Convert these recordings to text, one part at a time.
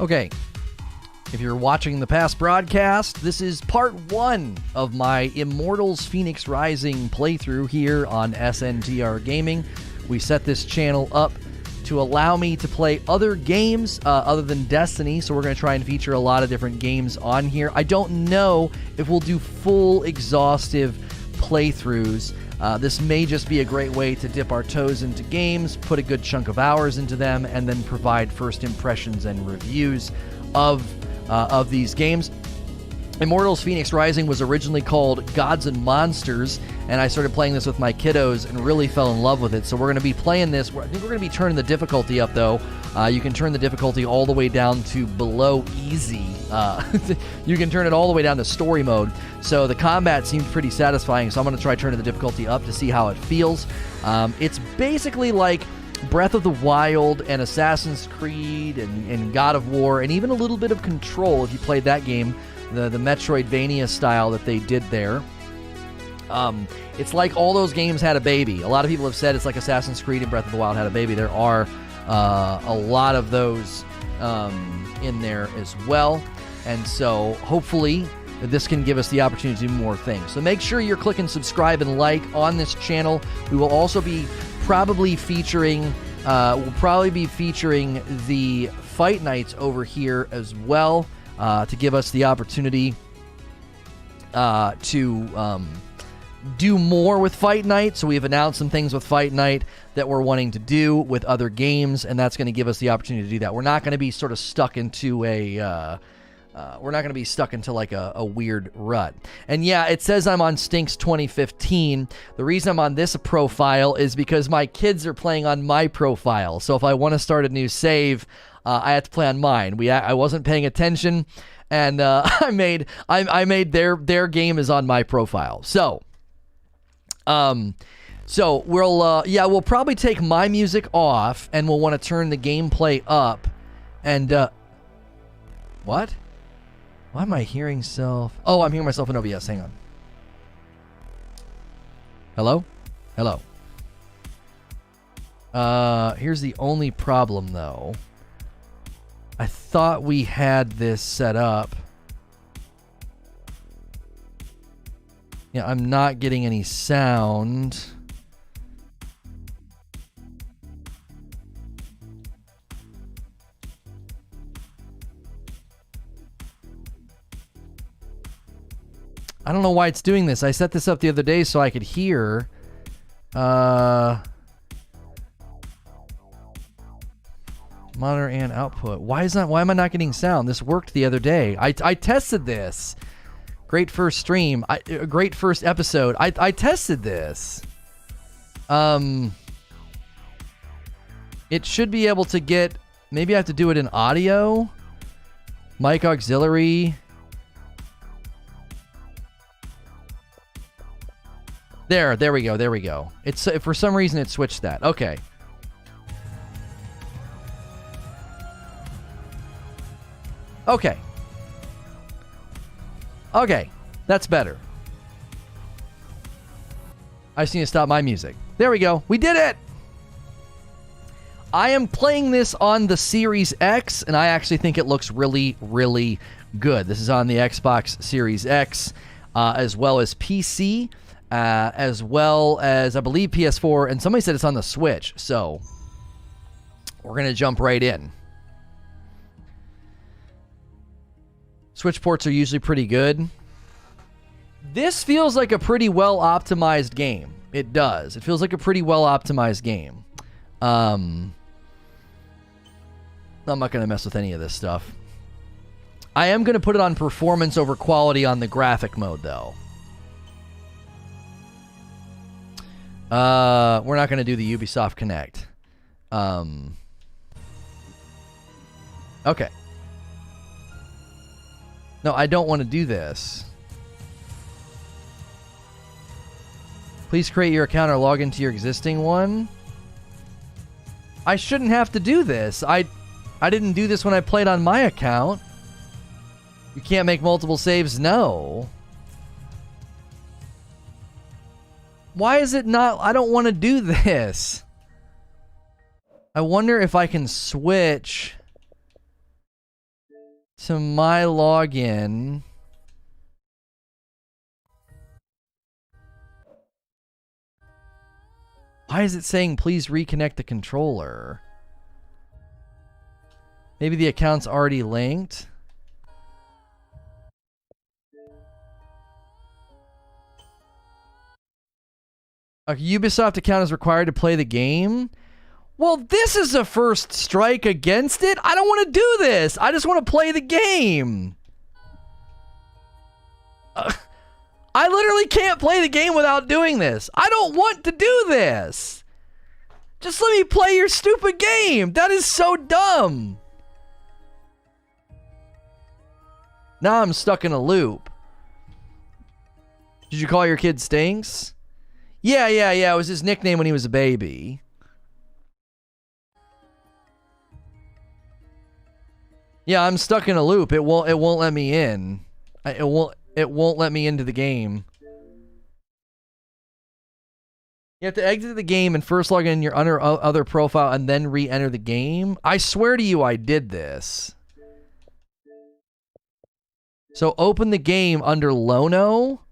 Okay, if you're watching the past broadcast, this is part 1 of my Immortals Fenyx Rising playthrough here on SNTR Gaming. We set this channel up to allow me to play other games other than Destiny, so we're going to try and feature a lot of different games on here. I don't know if we'll do full, exhaustive playthroughs. This may just be a great way to dip our toes into games, put a good chunk of hours into them, and then provide first impressions and reviews of these games. Immortals Fenyx Rising was originally called Gods and Monsters, and I started playing this with my kiddos and really fell in love with it. So we're going to be playing this. I think we're going to be turning the difficulty up, though. You can turn the difficulty all the way down to below easy. You can turn it all the way down to story mode. So the combat seemed pretty satisfying, so I'm going to try turning the difficulty up to see how it feels. It's basically like Breath of the Wild and Assassin's Creed and God of War, and even a little bit of Control if you played that game, the Metroidvania style that they did there. It's like all those games had a baby. A lot of people have said it's like Assassin's Creed and Breath of the Wild had a baby. There are a lot of those in there as well. And so hopefully this can give us the opportunity to do more things. So make sure you're clicking subscribe and like on this channel. We will also be probably featuring the Fight Nights over here as well, to give us the opportunity to do more with Fight Night. So we have announced some things with Fight Night that we're wanting to do with other games, and that's going to give us the opportunity to do that. We're not going to be sort of stuck into like a weird rut. And yeah, it says I'm on Stinks 2015. The reason I'm on this profile is because my kids are playing on my profile. So if I want to start a new save, I have to play on mine. I wasn't paying attention, and I made their game is on my profile. So we'll probably take my music off, and we'll want to turn the gameplay up. And what? Why am I hearing self? Oh, I'm hearing myself in OBS. Hang on. Hello? Hello. Here's the only problem, though. I thought we had this set up. Yeah, I'm not getting any sound. I don't know why it's doing this. I set this up the other day so I could hear. Monitor and output. Why am I not getting sound? This worked the other day. I tested this. Great first stream. Great first episode. I tested this. It should be able to get... Maybe I have to do it in audio. Mic auxiliary. There we go. It's for some reason it switched that. Okay. Okay, that's better. I just need to stop my music. There we go. We did it! I am playing this on the Series X, and I actually think it looks really, really good. This is on the Xbox Series X, as well as PC, as well as, I believe, PS4, and somebody said it's on the Switch, so we're going to jump right in. Switch ports are usually pretty good. This feels like a pretty well-optimized game. It does. It feels like a pretty well-optimized game. I'm not going to mess with any of this stuff. I am going to put it on performance over quality on the graphic mode, though. We're not going to do the Ubisoft Connect. Okay. No, I don't want to do this. Please create your account or log into your existing one. I shouldn't have to do this. I didn't do this when I played on my account. You can't make multiple saves? No. Why is it not? I don't want to do this. I wonder if I can switch to my login. Why is it saying please reconnect the controller? Maybe the account's already linked. A Ubisoft account is required to play the game? Well, this is a first strike against it. I don't want to do this. I just want to play the game. I literally can't play the game without doing this. I don't want to do this. Just let me play your stupid game. That is so dumb. Now I'm stuck in a loop. Did you call your kid Stinks? Yeah. It was his nickname when he was a baby. Yeah, I'm stuck in a loop. It won't let me in. It won't let me into the game. You have to exit the game and first log in your other profile and then re-enter the game. I swear to you I did this. So open the game under Lono.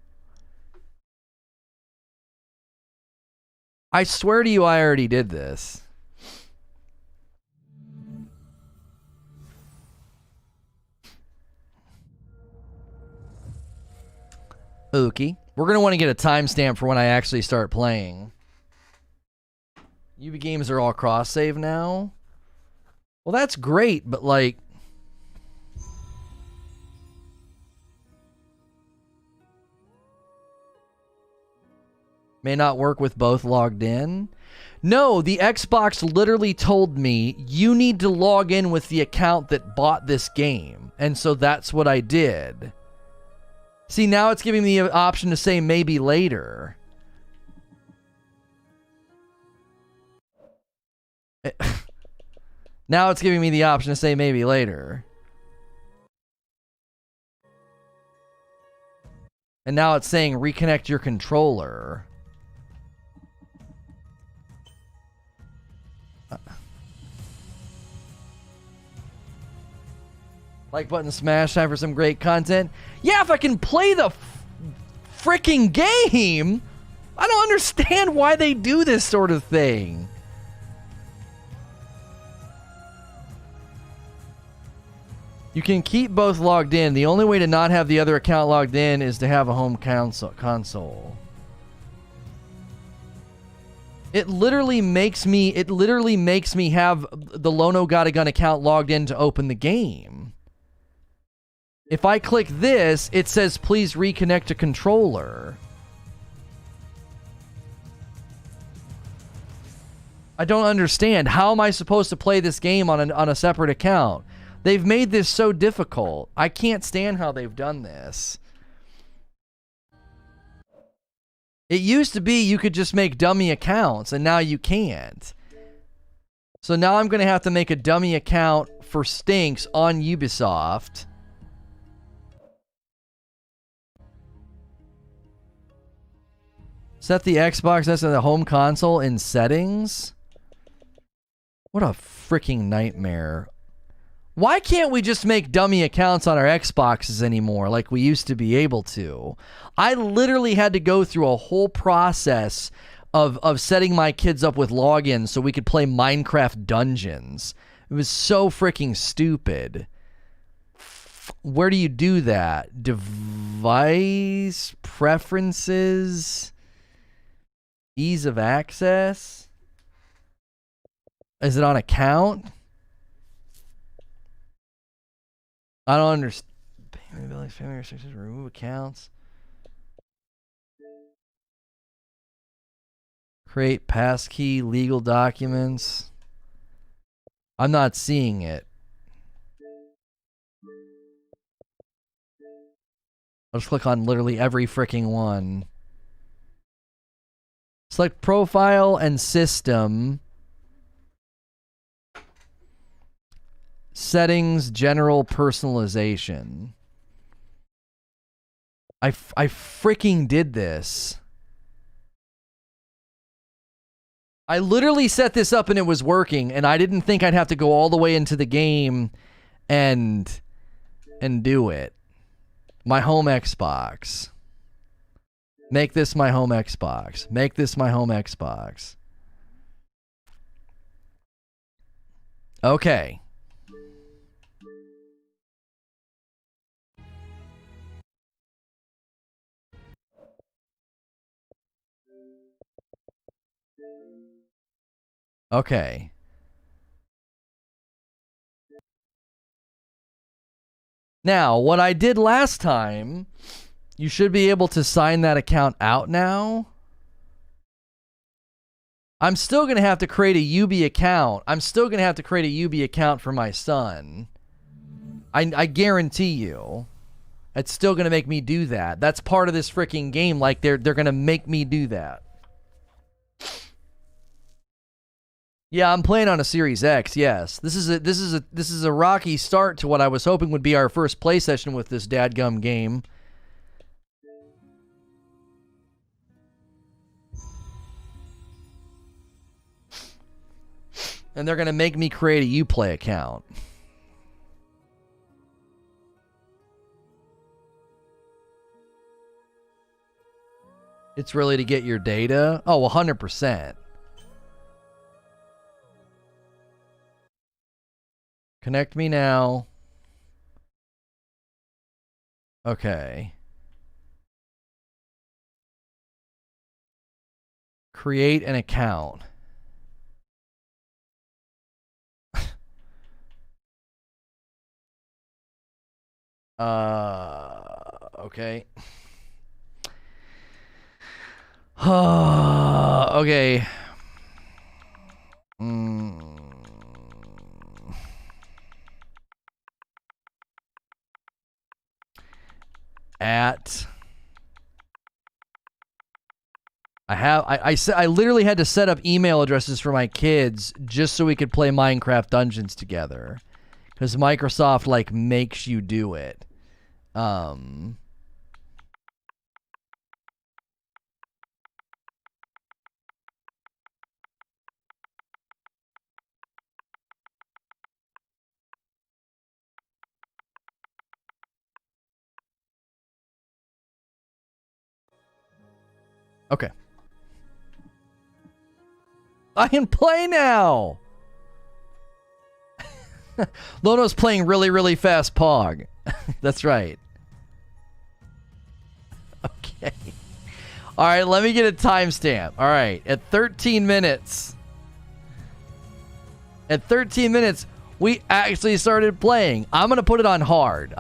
I swear to you I already did this. Okay. We're going to want to get a timestamp for when I actually start playing. UB games are all cross-save now. Well, that's great, but like... May not work with both logged in. No, the Xbox literally told me, you need to log in with the account that bought this game. And so that's what I did. See, now it's giving me the option to say maybe later. Now it's giving me the option to say maybe later. And now it's saying reconnect your controller. Like button smash, time for some great content. Yeah, if I can play the freaking game. I don't understand why they do this sort of thing. You can keep both logged in. The only way to not have the other account logged in is to have a home console. It literally makes me have the Lono Got a Gun account logged in to open the game. If I click this, it says please reconnect a controller. I don't understand. How am I supposed to play this game on a separate account? They've made this so difficult. I can't stand how they've done this. It used to be you could just make dummy accounts, and now you can't. So now I'm going to have to make a dummy account for Stinks on Ubisoft. Set the Xbox as the home console in settings? What a freaking nightmare. Why can't we just make dummy accounts on our Xboxes anymore like we used to be able to? I literally had to go through a whole process of setting my kids up with logins so we could play Minecraft Dungeons. It was so freaking stupid. Where do you do that? Device preferences? Ease of access? Is it on account? I don't understand. Family restrictions, remove accounts. Create passkey, legal documents. I'm not seeing it. I'll just click on literally every freaking one. Select profile and system. Settings, general personalization. I freaking did this. I literally set this up and it was working, and I didn't think I'd have to go all the way into the game and and do it. My home Xbox. Make this my home Xbox. Make this my home Xbox. Okay. Okay. Now, what I did last time, you should be able to sign that account out now. I'm still going to have to create a UB account. I'm still going to have to create a UB account for my son. I guarantee you. It's still going to make me do that. That's part of this freaking game. Like, they're going to make me do that. Yeah, I'm playing on a Series X. Yes, this is a rocky start to what I was hoping would be our first play session with this dadgum game. And they're gonna make me create a Uplay account. It's really to get your data? Oh, 100%. Connect me now. Okay. Create an account. Okay. Okay. I literally had to set up email addresses for my kids just so we could play Minecraft Dungeons together, because Microsoft like makes you do it. Okay. I can play now. Lono's playing really, really fast Pog. That's right. Okay. All right, let me get a timestamp. All right, at 13 minutes. At 13 minutes, we actually started playing. I'm going to put it on hard.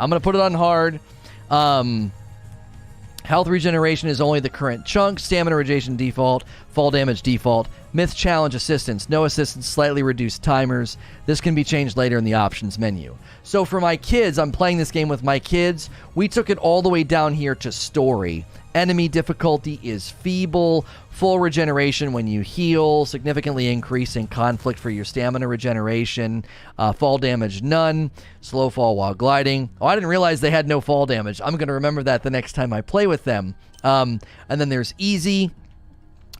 Health regeneration is only the current chunk. Stamina regeneration default. Fall damage default. Myth challenge assistance. No assistance. Slightly reduced timers. This can be changed later in the options menu. So for my kids, I'm playing this game with my kids. We took it all the way down here to story. Enemy difficulty is feeble. Full regeneration when you heal. Significantly increasing conflict for your stamina regeneration. Fall damage none. Slow fall while gliding. Oh, I didn't realize they had no fall damage. I'm going to remember that the next time I play with them. And then there's easy,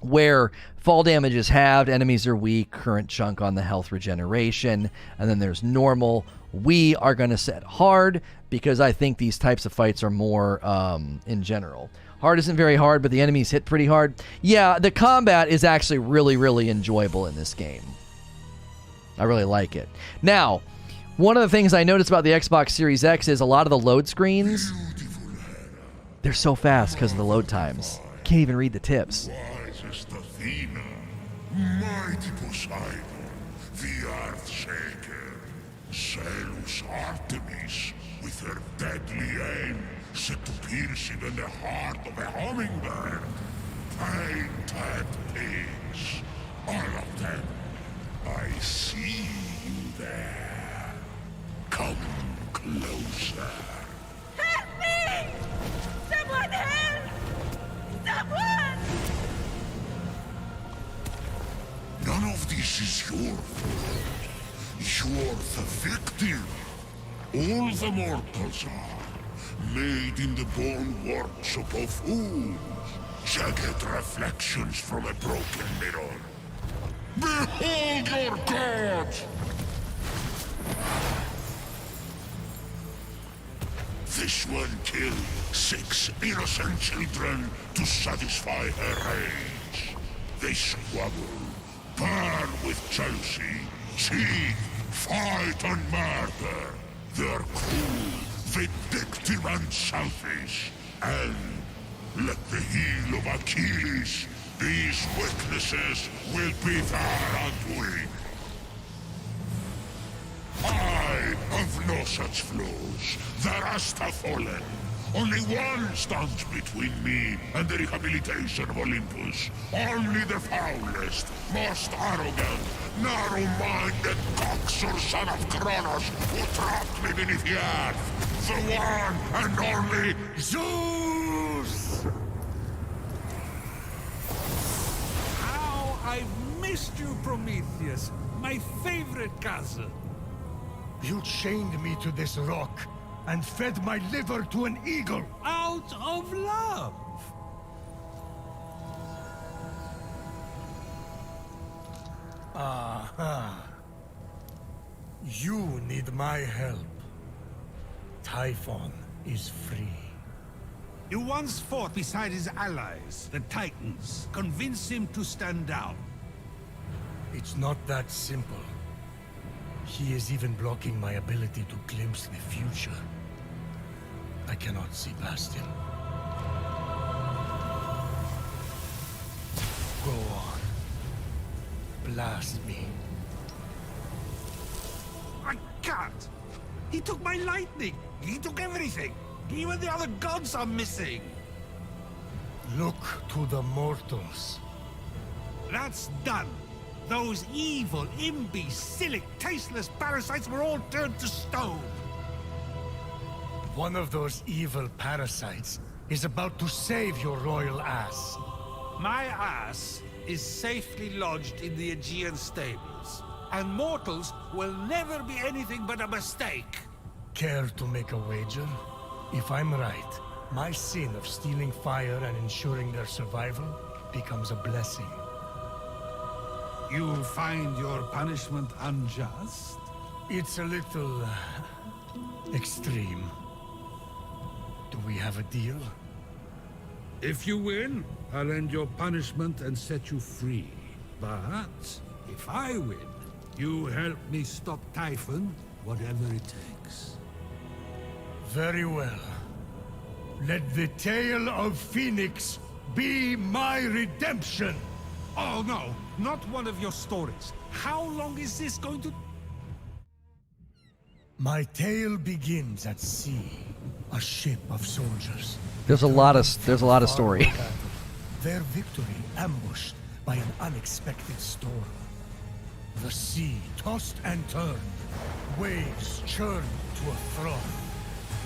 where fall damage is halved. Enemies are weak. Current chunk on the health regeneration. And then there's normal. We are going to set hard because I think these types of fights are more in general. Hard isn't very hard, but the enemies hit pretty hard. Yeah, the combat is actually really, really enjoyable in this game. I really like it. Now, one of the things I noticed about the Xbox Series X is a lot of the load screens, they're so fast because of the load times. Can't even read the tips. Wisest Athena, mighty Poseidon, the Earth-shaker, Zeus Artemis, with her deadly aim, set to pierce even the heart of a hummingbird. Painted pigs, all of them. I see you there. Come closer. Help me! Someone help! Someone! None of this is your fault. You're the victim. All the mortals are, made in the bone workshop of fools. Jagged reflections from a broken mirror. Behold your god! This will kill 6 innocent children to satisfy her rage. They squabble, burn with jealousy, cheat, fight and murder. They're cruel, vindictive and selfish. And like the heel of Achilles, these weaknesses will be their undoing. I have no such flaws. The rest have fallen. Only one stands between me and the rehabilitation of Olympus. Only the foulest, most arrogant, narrow-minded coxer son of Kronos who trapped me beneath the earth. The one and only Zeus! How I've missed you, Prometheus, my favorite cousin. You chained me to this rock and fed my liver to an eagle. Out of love. Aha. You need my help. Typhon is free. You once fought beside his allies, the Titans. Convince him to stand down. It's not that simple. He is even blocking my ability to glimpse the future. I cannot see past him. Go on. Blast me. I can't. He took my lightning. He took everything. Even the other gods are missing. Look to the mortals. That's done. Those evil, imbecilic, tasteless parasites were all turned to stone. One of those evil parasites is about to save your royal ass. My ass is safely lodged in the Aegean stables, and mortals will never be anything but a mistake. Care to make a wager? If I'm right, my sin of stealing fire and ensuring their survival becomes a blessing. You find your punishment unjust? It's a little extreme. Do we have a deal? If you win, I'll end your punishment and set you free. But if I win, you help me stop Typhon, whatever it takes. Very well. Let the tale of Phoenix be my redemption! Oh no, not one of your stories. How long is this going to... My tale begins at sea. A ship of soldiers. There's a lot of story. Their victory ambushed by an unexpected storm. The sea tossed and turned. Waves churned to a froth.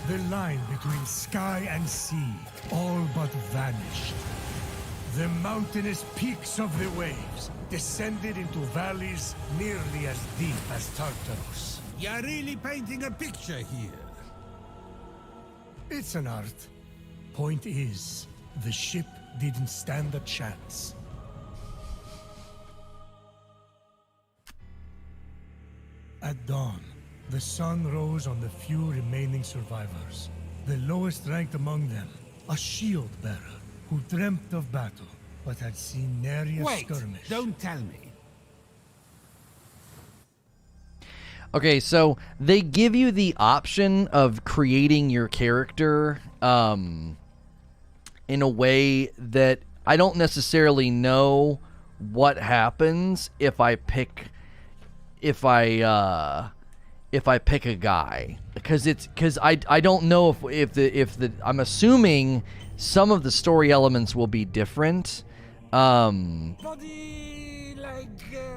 The line between sky and sea all but vanished. The mountainous peaks of the waves descended into valleys nearly as deep as Tartarus. You're really painting a picture here. It's an art. Point is, the ship didn't stand a chance. At dawn, the sun rose on the few remaining survivors. The lowest ranked among them, a shield bearer who dreamt of battle, but had seen nary a skirmish. Don't tell me. Okay, so they give you the option of creating your character in a way that I don't necessarily know what happens if I pick a guy, because I don't know if the I'm assuming some of the story elements will be different,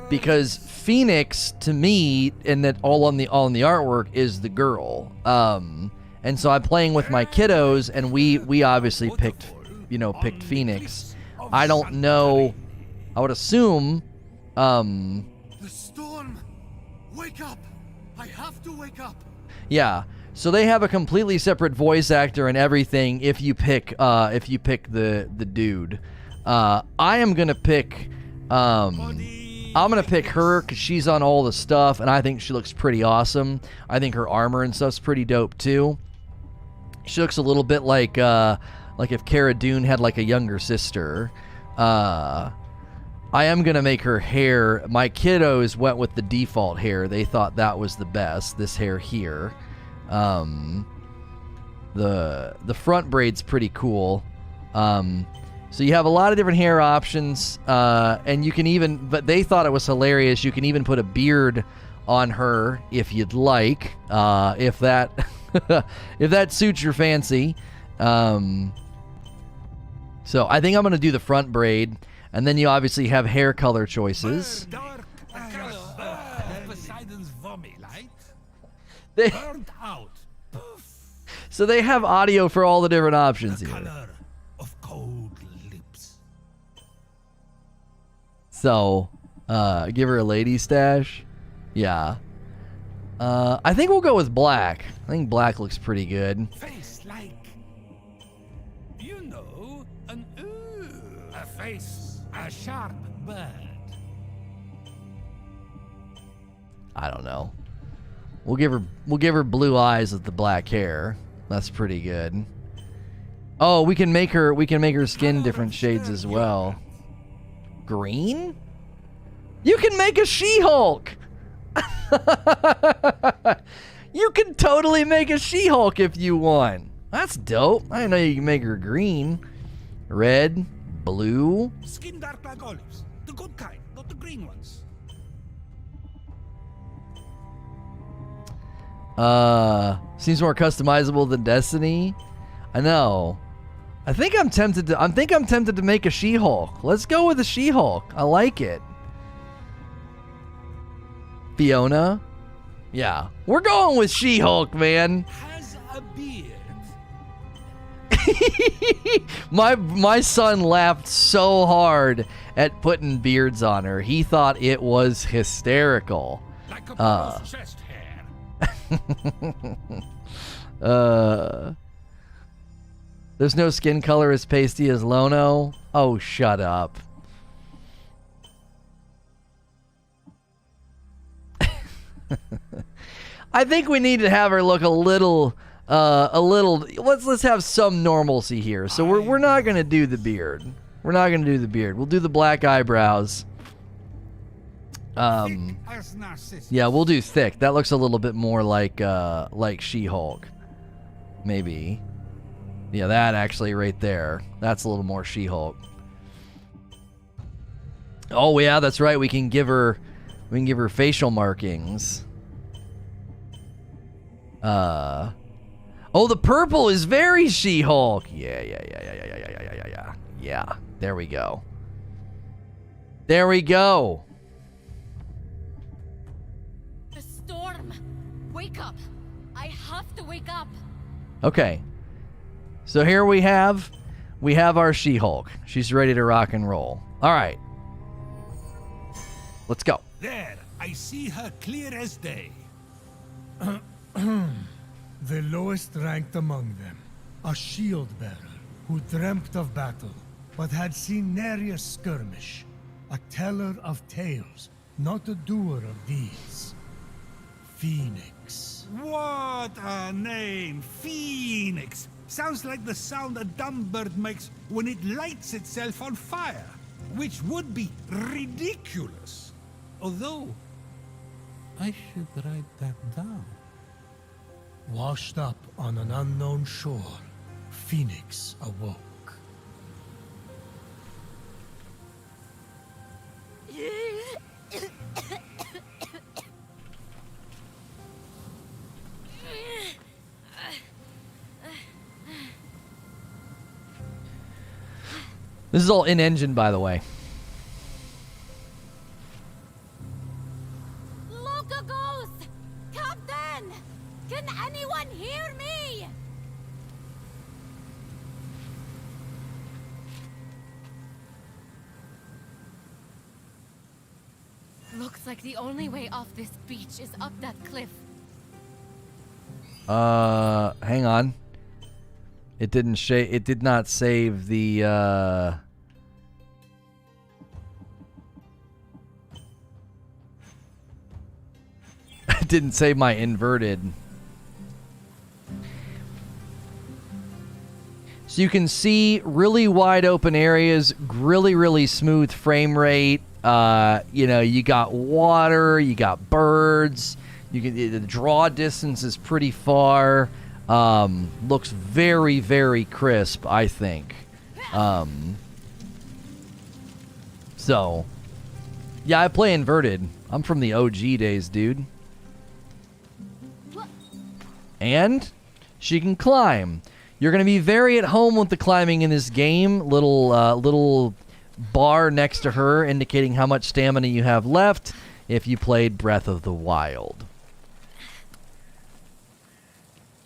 because Phoenix to me, and that all on the artwork, is the girl, and so I'm playing with my kiddos, and we obviously picked Phoenix. I don't know. I would assume. The storm! Wake up! I have to wake up! Yeah. So they have a completely separate voice actor and everything if you pick the dude. I am gonna pick her because she's on all the stuff, and I think she looks pretty awesome. I think her armor and stuff's pretty dope too. She looks a little bit like if Cara Dune had like a younger sister. I am gonna make her hair. My kiddos went with the default hair. They thought that was the best. This hair here. The front braid's pretty cool. So you have a lot of different hair options, and you can even, but they thought it was hilarious, you can even put a beard on her if you'd like, if that if that suits your fancy. So I think I'm going to do the front braid, and then you obviously have hair color choices. So they have audio for all the different options here. So, give her a lady stash. Yeah. I think we'll go with black. I think black looks pretty good. Face like, you know, a face, a sharp bird. I don't know. We'll give her blue eyes with the black hair. That's pretty good. Oh, we can make her skin different shades as well. Green? You can make a She-Hulk! You can totally make a She-Hulk if you want. That's dope. I didn't know you can make her green. Red, blue. Skin dark like olives. The good kind, not the green ones. Seems more customizable than Destiny. I know. I think I'm tempted to make a She-Hulk. Let's go with a She-Hulk. I like it. Fiona? Yeah. We're going with She-Hulk, man. Has a beard. My son laughed so hard at putting beards on her. He thought it was hysterical. Like a bull's chest hair. There's no skin color as pasty as Lono. Oh, shut up. I think we need to have her look a little. Let's have some normalcy here. So we're not gonna do the beard. We're not gonna do the beard. We'll do the black eyebrows. Yeah, we'll do thick. That looks a little bit more like She-Hulk. Maybe. Yeah, that actually right there. That's a little more She-Hulk. Oh yeah, that's right. We can give her facial markings. Oh, the purple is very She-Hulk. Yeah. Yeah. There we go. There we go. The storm! Wake up! I have to wake up! Okay. So here we have our She-Hulk. She's ready to rock and roll. All right. Let's go. There, I see her clear as day. The lowest ranked among them, a shield bearer who dreamt of battle, but had seen nary a skirmish. A teller of tales, not a doer of deeds. Phoenix. What a name, Phoenix. Sounds like the sound a dumb bird makes when it lights itself on fire, which would be ridiculous. Although, I should write that down. Washed up on an unknown shore, Phoenix awoke. This is all in-engine, by the way. Look, a ghost! Captain! Can anyone hear me? Looks like the only way off this beach is up that cliff. Hang on. It did not save the it didn't save my inverted. So you can see really wide open areas, really smooth frame rate. You know, you got water, you got birds. The draw distance is pretty far. Looks very crisp, I think. So, yeah, I play inverted. I'm from the OG days, dude. And she can climb. You're going to be very at home with the climbing in this game. Little bar next to her indicating how much stamina you have left if you played Breath of the Wild.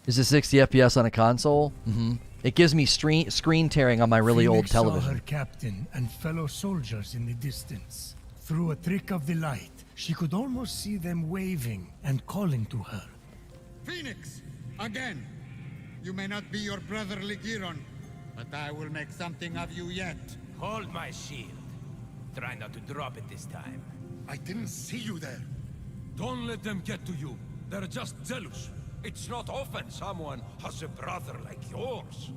Is it 60 FPS on a console? Mm-hmm. It gives me screen tearing on my really old television. Saw her captain and fellow soldiers in the distance. Through a trick of the light, she could almost see them waving and calling to her. Phoenix! Again! You may not be your brother Ligiron, but I will make something of you yet. Hold my shield. Try not to drop it this time. I didn't see you there. Don't let them get to you. They're just jealous. It's not often someone has a brother like yours.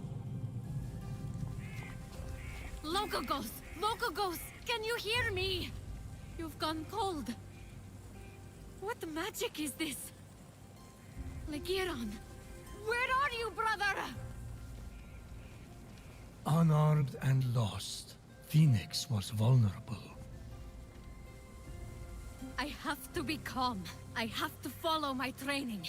Local ghost, can you hear me? You've gone cold. What magic is this? Legiron, where are you, brother? Unarmed and lost, Phoenix was vulnerable. I have to be calm. I have to follow my training.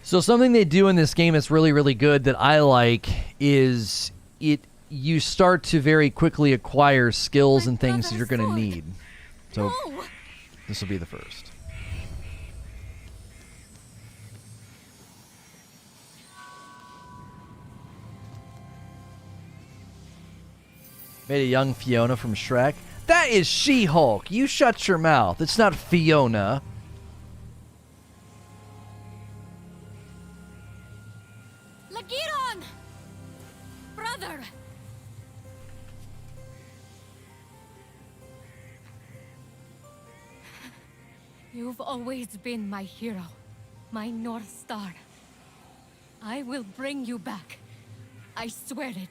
So something they do in this game that's really good that I like is you start to very quickly acquire skills and things that you're going to need. So this will be the first. Made a young Fiona from Shrek. That is She-Hulk. You shut your mouth. It's not Fiona. Legiron! Brother! You've always been my hero, my North Star. I will bring you back. I swear it.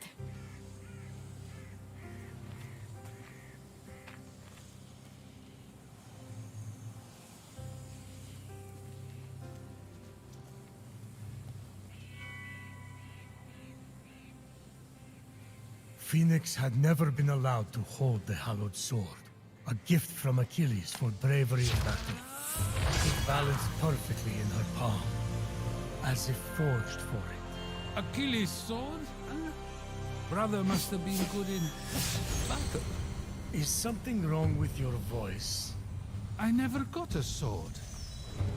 Phoenix had never been allowed to hold the hallowed sword, a gift from Achilles for bravery in battle. It balanced perfectly in her palm, as if forged for it. Achilles' sword? Huh? Brother must have been good in battle. Is something wrong with your voice? I never got a sword.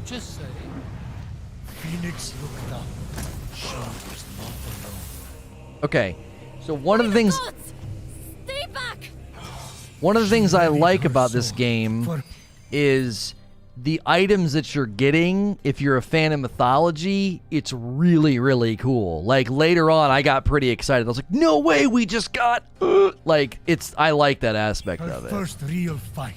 Just saying. Phoenix looked up. She was not alone. Okay. So one of the things Stay back! One of the things I like about this game is the items that you're getting. If you're a fan of mythology, it's really cool. Like later on, I got pretty excited. I was like, "No way, we just got!" Like it's. I like that aspect of it. First real fight.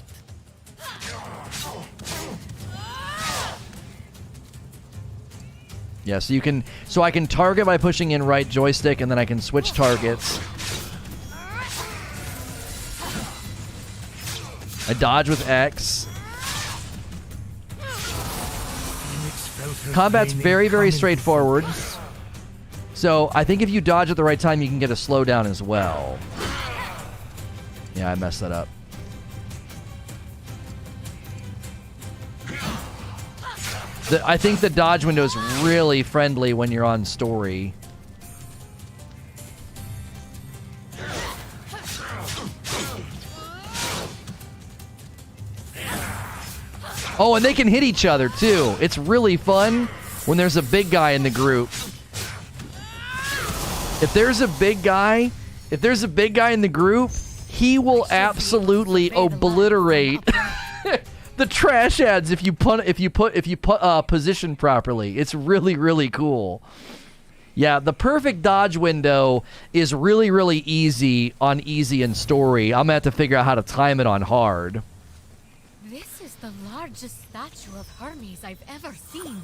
Yeah, so you can. So I can target by pushing in right joystick, and then I can switch targets. I dodge with X. Combat's very straightforward. So I think if you dodge at the right time, you can get a slowdown as well. Yeah, I messed that up. I think the dodge window is really friendly when you're on story. Oh, and they can hit each other too. It's really fun when there's a big guy in the group. If there's a big guy in the group, he will absolutely obliterate the trash ads if you position properly. It's really cool. Yeah, the perfect dodge window is really easy on easy and story. I'm gonna have to figure out how to time it on hard. This is the largest statue of Hermes I've ever seen.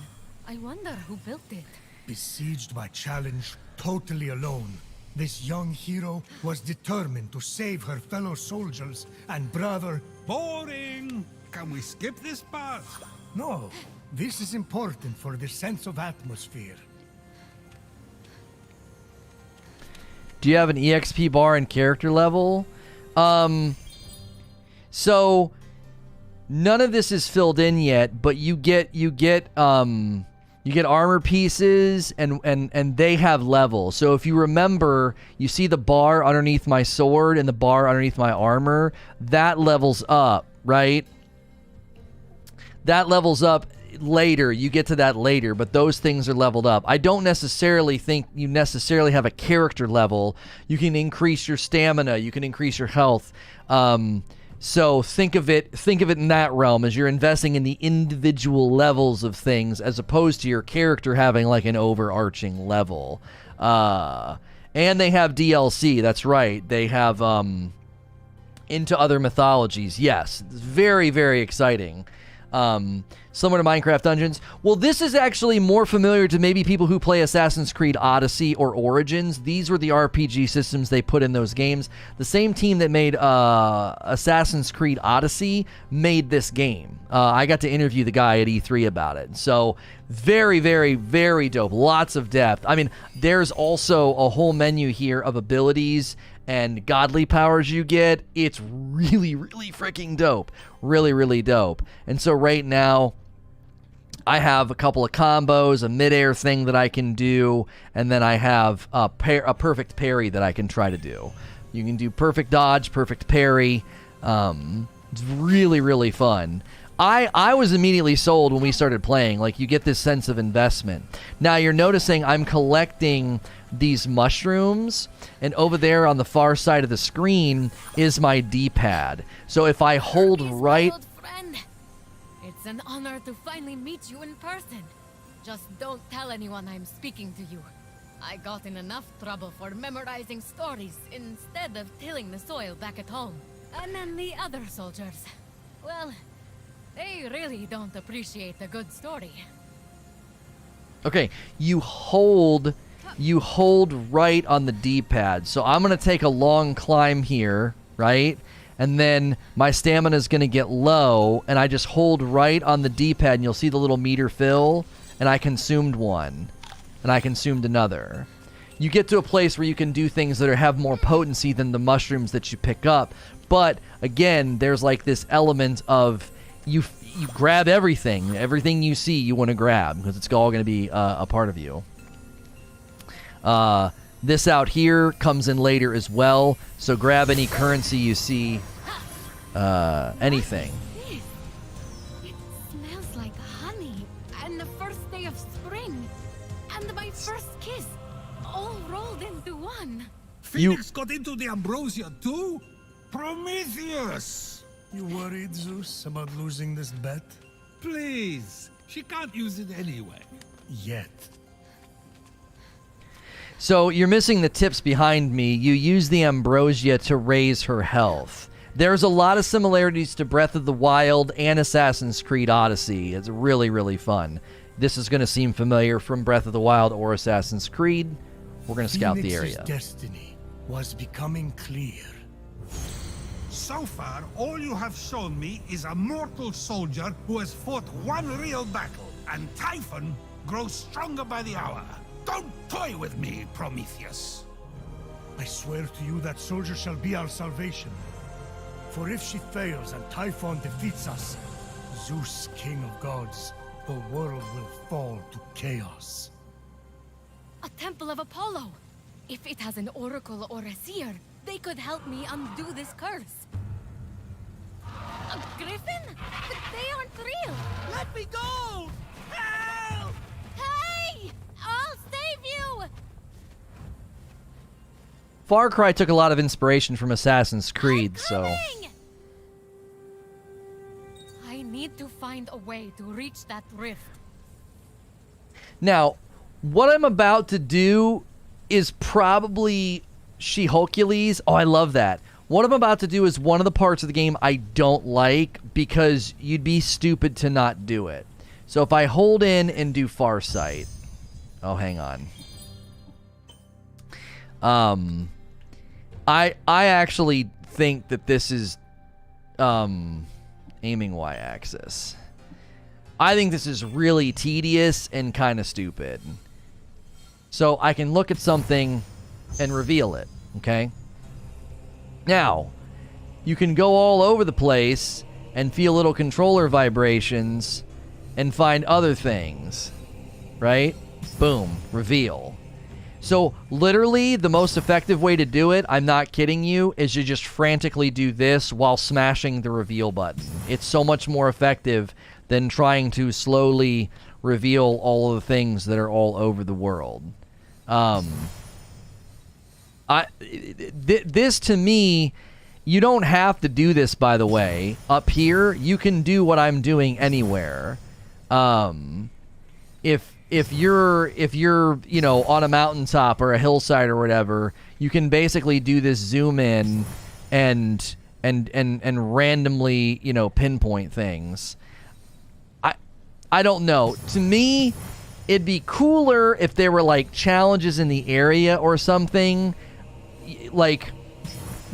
I wonder who built it. Besieged by challenge, totally alone, this young hero was determined to save her fellow soldiers and brother. Boring! Can we skip this part? No, this is important for the sense of atmosphere. Do you have an EXP bar and character level? So none of this is filled in yet, but you get armor pieces and they have levels. So if you remember, you see the bar underneath my sword and the bar underneath my armor, that levels up, right? That levels up later. You get to that later, but those things are leveled up. I don't necessarily think you necessarily have a character level. You can increase your stamina, you can increase your health. So think of it in that realm as you're investing in the individual levels of things as opposed to your character having like an overarching level. And they have DLC, that's right. They have Into Other Mythologies. Yes, it's very, very exciting. Similar to Minecraft Dungeons. Well, this is actually more familiar to maybe people who play Assassin's Creed Odyssey or Origins. These were the RPG systems they put in those games. The same team that made Assassin's Creed Odyssey made this game. I got to interview the guy at E3 about it. So very, very, very dope. Lots of depth. I mean, there's also a whole menu here of abilities and godly powers you get. It's really, really freaking dope. Really, really dope. And so right now, I have a couple of combos, a midair thing that I can do, and then I have a perfect parry that I can try to do. You can do perfect dodge, perfect parry. It's really, really fun. I was immediately sold when we started playing. Like, you get this sense of investment. Now, you're noticing I'm collecting these mushrooms, and over there on the far side of the screen is my D-pad. So if I hold right... It's an honor to finally meet you in person. Just don't tell anyone I'm speaking to you. I got in enough trouble for memorizing stories instead of tilling the soil back at home. And then the other soldiers, well, they really don't appreciate a good story. Okay, you hold right on the D-pad. So I'm going to take a long climb here, right? And then my stamina is going to get low, and I just hold right on the D-pad, and you'll see the little meter fill, and I consumed one, and I consumed another. You get to a place where you can do things that have more potency than the mushrooms that you pick up, but again, there's like this element of you grab everything you see you want to grab, because it's all going to be a part of you. This out here comes in later as well, so grab any currency you see, anything. It smells like honey, and the first day of spring, and my first kiss, all rolled into one. Phoenix got into the ambrosia too? Prometheus! You worried, Zeus, about losing this bet? Please, she can't use it anyway. Yet. So you're missing the tips behind me. You use the ambrosia to raise her health. There's a lot of similarities to Breath of the Wild and Assassin's Creed Odyssey. It's really, really fun. This is going to seem familiar from Breath of the Wild or Assassin's Creed. We're going to scout the area. Phoenix's destiny was becoming clear. So far, all you have shown me is a mortal soldier who has fought one real battle, and Typhon grows stronger by the hour. Don't toy with me, Prometheus. I swear to you that soldier shall be our salvation. For if she fails and Typhon defeats us, Zeus, king of gods, the world will fall to chaos. A temple of Apollo. If it has an oracle or a seer, they could help me undo this curse. A griffin? But they aren't real. Let me go! Help! Hey! I'll save you! Far Cry took a lot of inspiration from Assassin's Creed, so... I need to find a way to reach that rift. Now, what I'm about to do is probably She-Hulkules. Oh, I love that. What I'm about to do is one of the parts of the game I don't like because you'd be stupid to not do it. So if I hold in and do Farsight. Oh, hang on. I actually think that this is aiming Y-axis. I think this is really tedious and kind of stupid. So I can look at something and reveal it, okay? Now, you can go all over the place and feel little controller vibrations and find other things, right? Boom, reveal. So literally the most effective way to do it, I'm not kidding you, is to just frantically do this while smashing the reveal button. It's so much more effective than trying to slowly reveal all of the things that are all over the world. This to me, you don't have to do this, by the way. Up here, you can do what I'm doing anywhere. If you're you know, on a mountaintop or a hillside or whatever, you can basically do this zoom in and randomly, you know, pinpoint things. I don't know. To me, it'd be cooler if there were like challenges in the area or something. Like,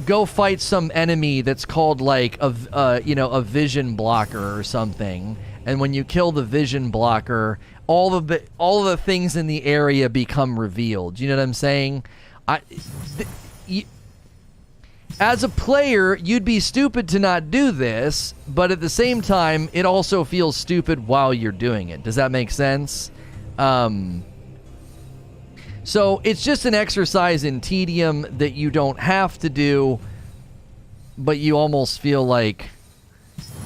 go fight some enemy that's called like a vision blocker or something, and when you kill the vision blocker, all of the things in the area become revealed. You know what I'm saying? As a player, you'd be stupid to not do this, but at the same time, it also feels stupid while you're doing it. Does that make sense? So it's just an exercise in tedium that you don't have to do, but you almost feel like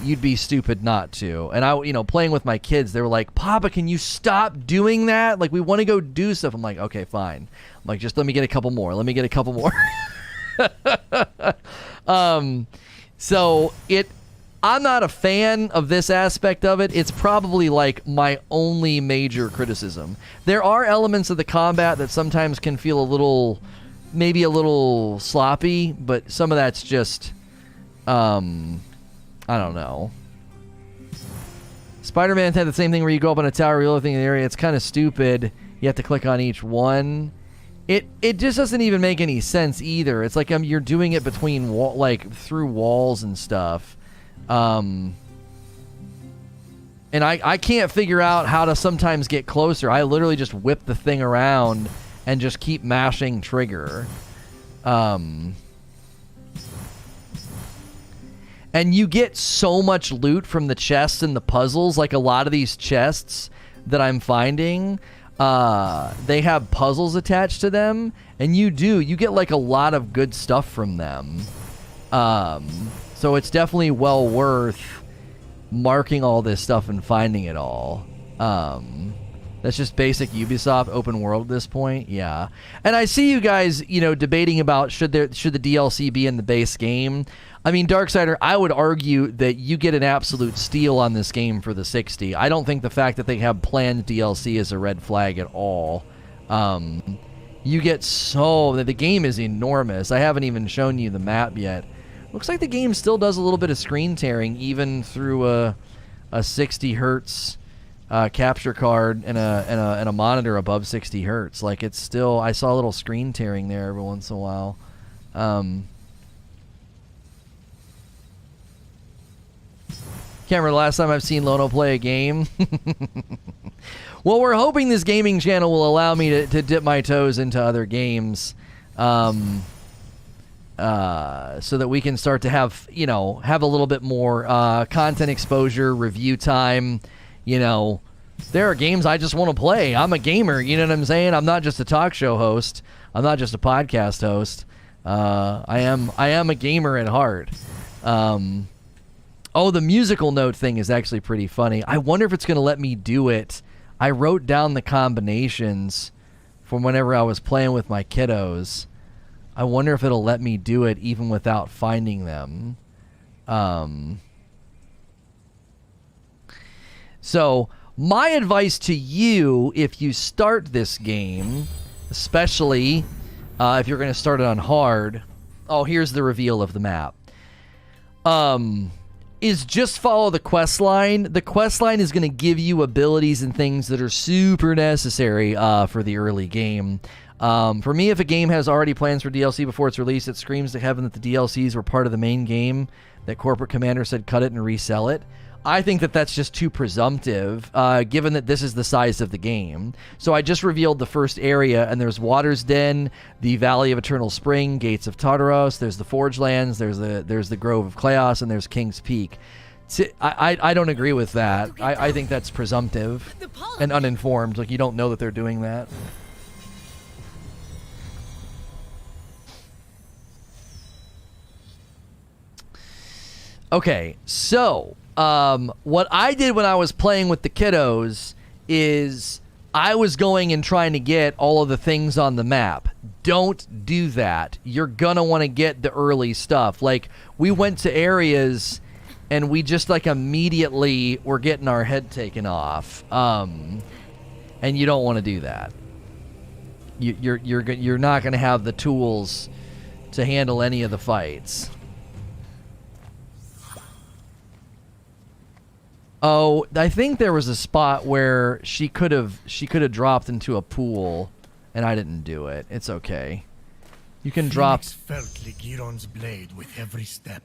you'd be stupid not to. And I, you know, playing with my kids, they were like, "Papa, can you stop doing that? Like, we want to go do stuff." I'm like, "Okay, fine." I'm like, "Just let me get a couple more. Let me get a couple more." So I'm not a fan of this aspect of it. It's probably like my only major criticism. There are elements of the combat that sometimes can feel maybe a little sloppy, but some of that's just, I don't know. Spider-Man had the same thing where you go up on a tower, you look in the area. It's kind of stupid. You have to click on each one. It just doesn't even make any sense either. It's like you're doing it between through walls and stuff. And I can't figure out how to sometimes get closer. I literally just whip the thing around and just keep mashing trigger. And you get so much loot from the chests and the puzzles. Like a lot of these chests that I'm finding, they have puzzles attached to them, and you get like a lot of good stuff from them. So it's definitely well worth marking all this stuff and finding it all. That's just basic Ubisoft open world at this point. Yeah. And I see you guys, you know, debating about should the DLC be in the base game. I mean, Darksider, I would argue that you get an absolute steal on this game for the $60. I don't think the fact that they have planned DLC is a red flag at all. You get the game is enormous. I haven't even shown you the map yet. Looks like the game still does a little bit of screen tearing, even through a 60 hertz capture card and a monitor above 60 hertz. Like, it's still, I saw a little screen tearing there every once in a while. Can't remember the last time I've seen Lono play a game. Well, we're hoping this gaming channel will allow me to dip my toes into other games. So that we can start to have a little bit more content exposure, review time. You know, there are games I just want to play. I'm a gamer, you know what I'm saying? I'm not just a talk show host. I'm not just a podcast host. I am a gamer at heart. Oh, the musical note thing is actually pretty funny. I wonder if it's going to let me do it. I wrote down the combinations from whenever I was playing with my kiddos. I wonder if it'll let me do it even without finding them. So, my advice to you, if you start this game, especially if you're going to start it on hard, oh, here's the reveal of the map. Is just follow the quest line. The quest line is going to give you abilities and things that are super necessary for the early game. For me, if a game has already plans for DLC before it's released, it screams to heaven that the DLCs were part of the main game, that corporate commander said cut it and resell it. I think that that's just too presumptive, given that this is the size of the game. So I just revealed the first area, and there's Water's Den, the Valley of Eternal Spring, Gates of Tartaros, there's the Forge Lands, there's the Grove of Chaos, and there's King's Peak. I don't agree with that. I think that's presumptive and uninformed. Like, you don't know that they're doing that. Okay, so what I did when I was playing with the kiddos is I was going and trying to get all of the things on the map. Don't do that. You're gonna want to get the early stuff. Like, we went to areas and we just like immediately were getting our head taken off. And you don't want to do that. You're not gonna have the tools to handle any of the fights. Oh, I think there was a spot where she could have dropped into a pool, and I didn't do it. It's okay. You can drop. Fenyx felt Ligiron's blade with every step.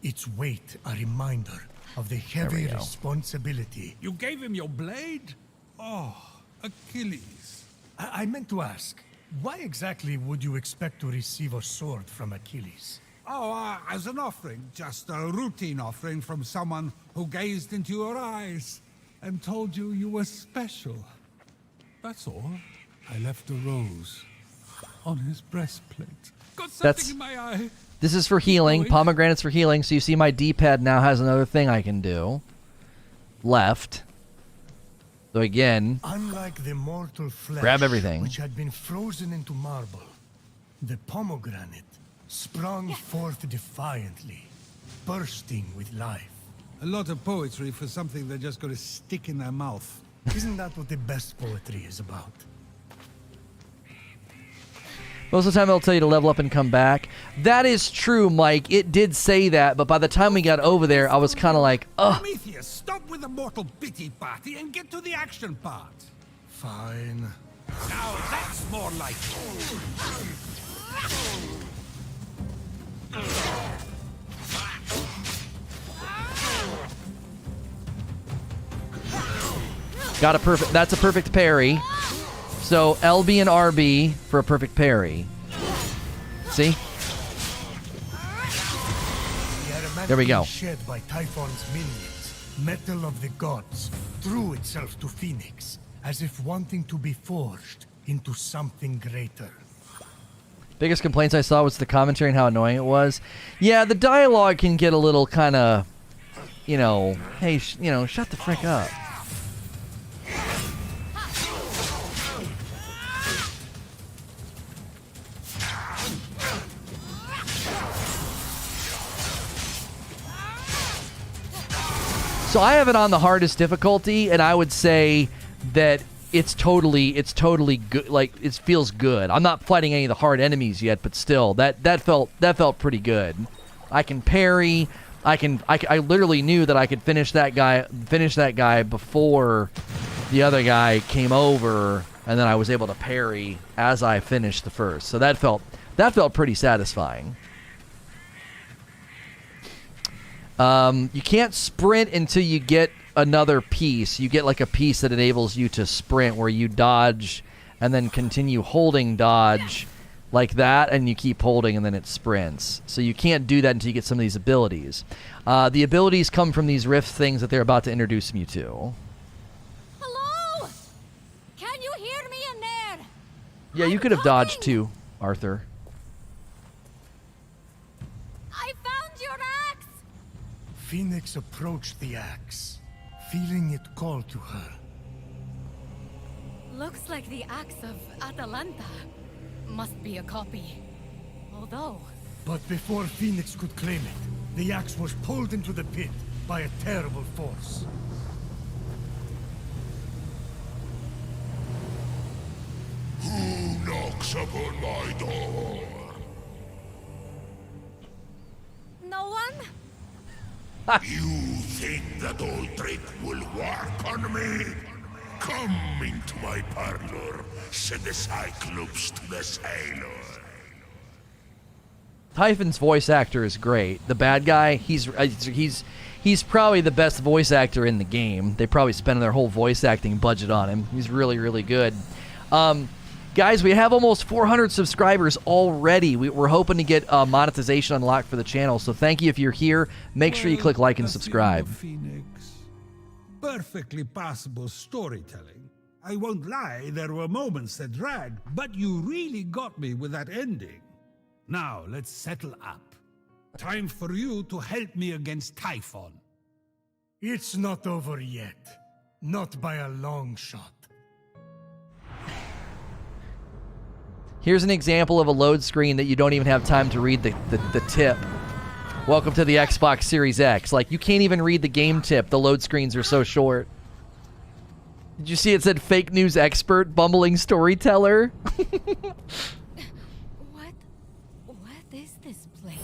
Its weight a reminder of the heavy responsibility. You gave him your blade? Oh, Achilles. I meant to ask, why exactly would you expect to receive a sword from Achilles? Oh, as an offering, just a routine offering from someone who gazed into your eyes and told you you were special. That's all. I left a rose on his breastplate. Got something in my eye. This is for healing. Pomegranate's for healing. So you see my D-pad now has another thing I can do. Left. So again, unlike the mortal flesh, grab everything, which had been frozen into marble, the pomegranate sprung forth defiantly, bursting with life. A lot of poetry for something they're just going to stick in their mouth. Isn't that what the best poetry is about? Most of the time it'll tell you to level up and come back. That is true, Mike. It did say that, but by the time we got over there, I was kind of like, ugh. Prometheus, stop with the mortal pity party and get to the action part. Fine. Now that's more like it. Got a perfect. That's a perfect parry. So LB and RB for a perfect parry. See? There we go. Shed by Typhon's minions, metal of the gods, threw itself to Fenyx, as if wanting to be forged into something greater. Biggest complaints I saw was the commentary and how annoying it was. Yeah, the dialogue can get a little kind of, hey, shut the frick up. So I have it on the hardest difficulty, and I would say that it's totally good. Like, it feels good. I'm not fighting any of the hard enemies yet, but still, that felt pretty good. I can parry. I literally knew that I could finish that guy before the other guy came over, and then I was able to parry as I finished the first. So that felt pretty satisfying. You can't sprint until you get another piece. You get like a piece that enables you to sprint, where you dodge and then continue holding dodge like that, and you keep holding and then it sprints. So you can't do that until you get some of these abilities. The abilities come from these rift things that they're about to introduce me to. Hello? Can you hear me in there? Yeah, you could have dodged too, Arthur. I found your axe! Fenyx approached the axe, feeling it call to her. Looks like the axe of Atalanta. Must be a copy. Although... But before Fenyx could claim it, the axe was pulled into the pit by a terrible force. Who knocks upon my door? You think that old trick will work on me? Come into my parlor, said the Cyclops to the sailor. Typhon's voice actor is great. The bad guy, he's probably the best voice actor in the game. They probably spent their whole voice acting budget on him. He's really, really good. Guys, we have almost 400 subscribers already. We're hoping to get monetization unlocked for the channel, so thank you if you're here. Make sure you click like and subscribe. Phoenix. Perfectly passable storytelling. I won't lie, there were moments that dragged, but you really got me with that ending. Now, let's settle up. Time for you to help me against Typhon. It's not over yet. Not by a long shot. Here's an example of a load screen that you don't even have time to read the tip. Welcome to the Xbox Series X. Like, you can't even read the game tip. The load screens are so short. Did you see it said fake news expert, bumbling storyteller? What is this place?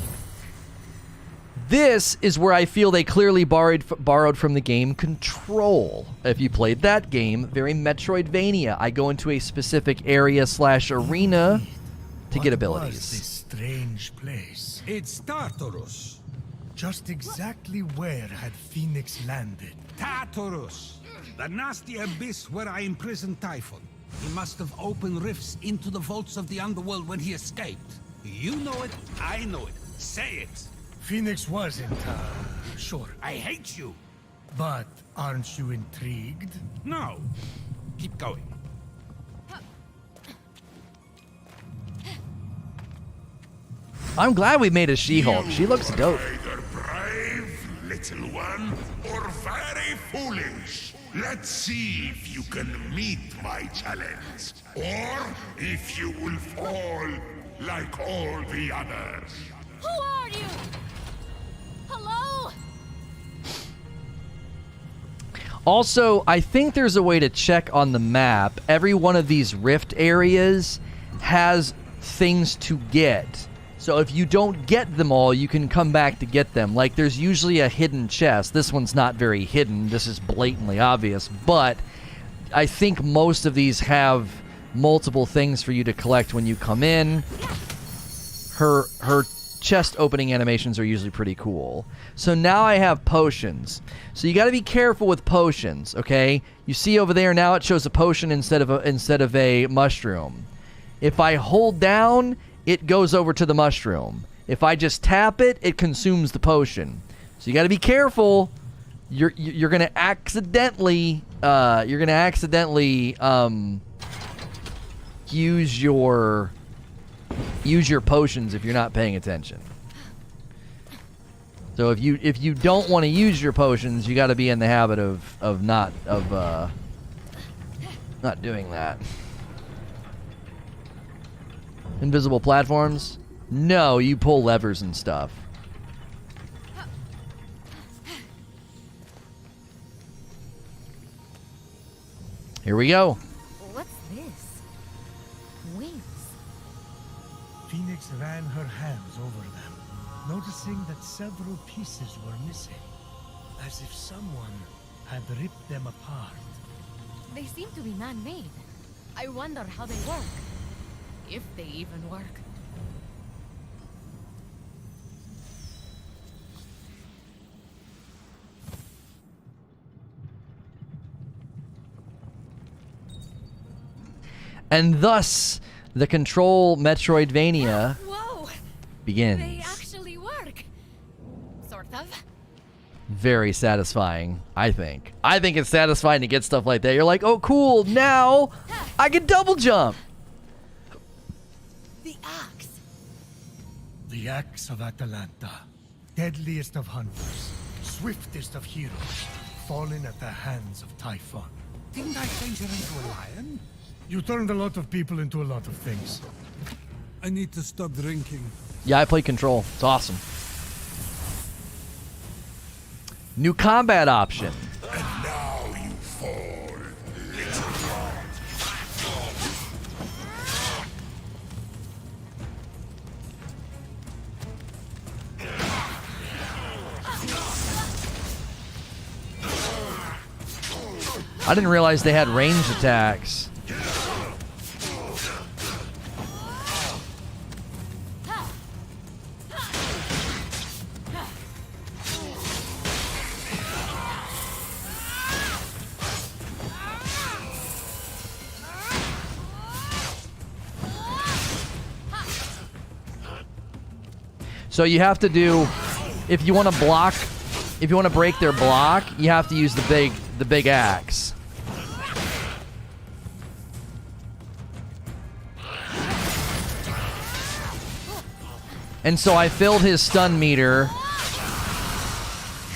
This is where I feel they clearly borrowed from the game Control. If you played that game, very Metroidvania. I go into a specific area/arena to get abilities. What was this strange place? It's Tartarus. Just exactly where had Phoenix landed? Tartarus! The nasty abyss where I imprisoned Typhon. He must have opened rifts into the vaults of the underworld when he escaped. You know it, I know it. Say it! Phoenix wasn't, sure. I hate you! But aren't you intrigued? No. Keep going. I'm glad we made a She-Hulk. She looks dope. Either brave, little one, or very foolish. Let's see if you can meet my challenge, or if you will fall like all the others. Who are you? Hello? Also, I think there's a way to check on the map. Every one of these rift areas has things to get. So if you don't get them all, you can come back to get them. Like, there's usually a hidden chest. This one's not very hidden. This is blatantly obvious. But I think most of these have multiple things for you to collect when you come in. Her chest opening animations are usually pretty cool. So now I have potions. So you got to be careful with potions, okay? You see over there now it shows a potion instead of a mushroom. If I hold down, it goes over to the mushroom. If I just tap it, it consumes the potion. So you got to be careful. You're gonna accidentally use your potions if you're not paying attention. So if you don't want to use your potions, you got to be in the habit of not doing that. Invisible platforms? No, you pull levers and stuff. Here we go. What's this? Wings. Phoenix ran her hands over them, noticing that several pieces were missing, as if someone had ripped them apart. They seem to be man-made. I wonder how they work. If they even work. And thus, the Control Metroidvania begins. They actually work. Sort of. Very satisfying, I think. I think it's satisfying to get stuff like that. You're like, oh, cool, now I can double jump. The axe. The axe of Atalanta, deadliest of hunters, swiftest of heroes, fallen at the hands of Typhon. Didn't I change her into a lion? You turned a lot of people into a lot of things. I need to stop drinking. Yeah, I play Control. It's awesome. New combat option. And now you fall, little one. I didn't realize they had ranged attacks. So you have to do, if you want to block, if you want to break their block, you have to use the big axe. And so I filled his stun meter.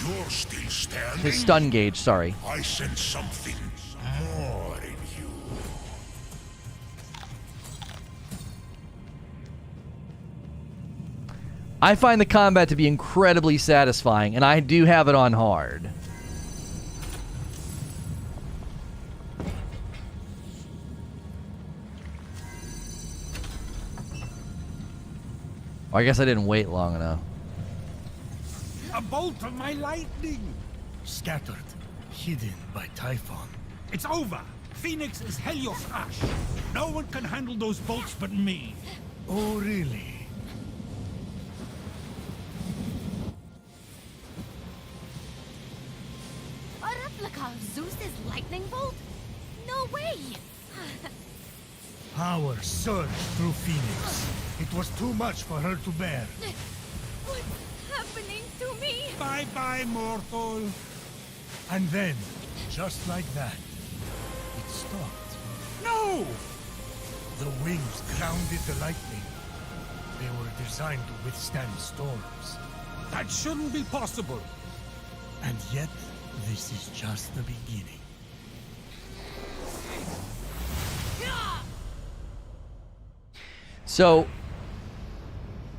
You're still standing? His stun gauge, sorry. I sense something more in you. I find the combat to be incredibly satisfying, and I do have it on hard. I guess I didn't wait long enough. A bolt of my lightning! Scattered, hidden by Typhon. It's over! Phoenix is Helios Ash. No one can handle those bolts but me. Oh, really? A replica of Zeus's lightning bolt? No way! Power surged through Phoenix. It was too much for her to bear. What's happening to me? Bye-bye, mortal. And then, just like that, it stopped. No! The wings grounded the lightning. They were designed to withstand storms. That shouldn't be possible. And yet, this is just the beginning. So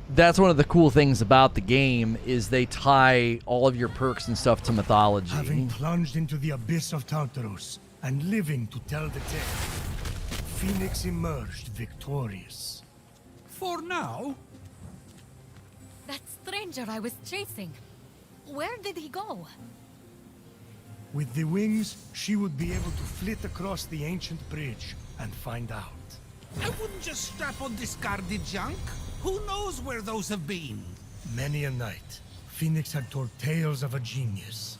that's one of the cool things about the game is they tie all of your perks and stuff to mythology. Having plunged into the abyss of Tartarus and living to tell the tale, Phoenix emerged victorious. For now? That stranger I was chasing. Where did he go? With the wings, she would be able to flit across the ancient bridge and find out. I wouldn't just strap on discarded junk. Who knows where those have been? Many a night, Phoenix had told tales of a genius,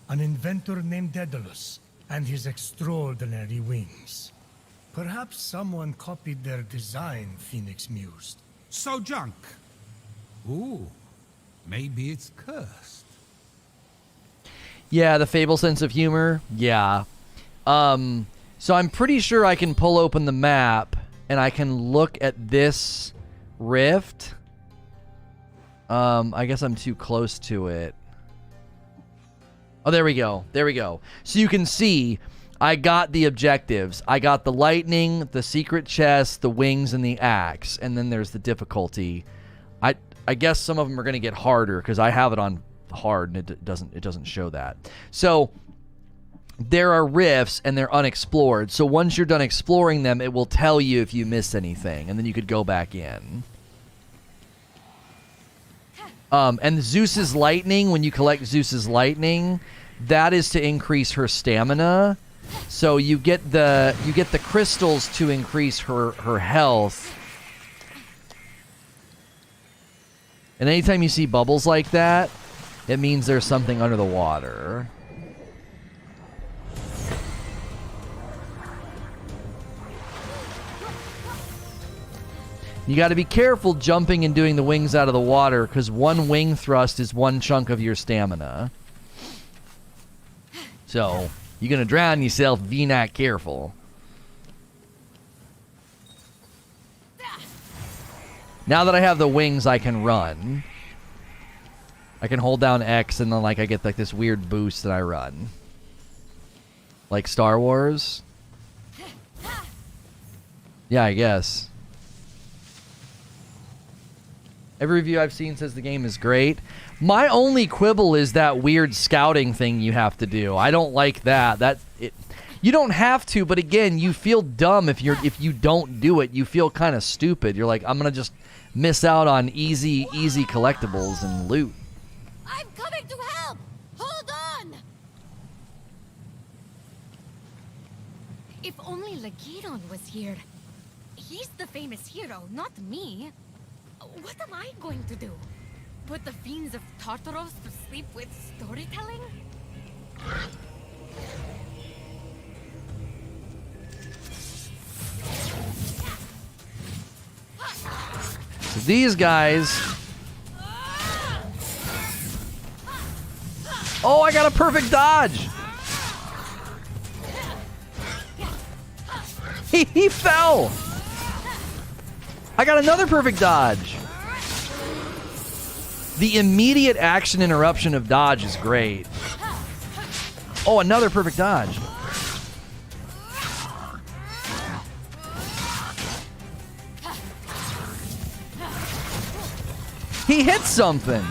an inventor named Daedalus, and his extraordinary wings. Perhaps someone copied their design, Phoenix mused. So junk. Ooh, maybe it's cursed. Yeah, the Fable sense of humor. Yeah. So I'm pretty sure I can pull open the map and I can look at this rift. I guess I'm too close to it. Oh, there we go. There we go. So you can see I got the objectives. I got the lightning, the secret chest, the wings, and the axe. And then there's the difficulty. I guess some of them are going to get harder because I have it on hard and it doesn't show that. So there are rifts and they're unexplored. So once you're done exploring them, it will tell you if you missed anything, and then you could go back in. And Zeus's lightning, when you collect Zeus's lightning, that is to increase her stamina. So you get the crystals to increase her health. And anytime you see bubbles like that, it means there's something under the water. You got to be careful jumping and doing the wings out of the water, because one wing thrust is one chunk of your stamina. So, you're going to drown yourself if you're not careful. Now that I have the wings, I can run. I can hold down X and then I get like this weird boost and I run. Like Star Wars? Yeah, I guess. Every review I've seen says the game is great. My only quibble is that weird scouting thing you have to do. I don't like that. You don't have to, but again, you feel dumb if you don't do it. You feel kind of stupid. You're like, I'm gonna just miss out on easy collectibles and loot. I'm coming to help! Hold on! If only Legiron was here. He's the famous hero, not me. What am I going to do? Put the fiends of Tartaros to sleep with storytelling? So these guys... Oh, I got a perfect dodge! He fell! I got another perfect dodge! The immediate action interruption of dodge is great. Oh, another perfect dodge. He hit something!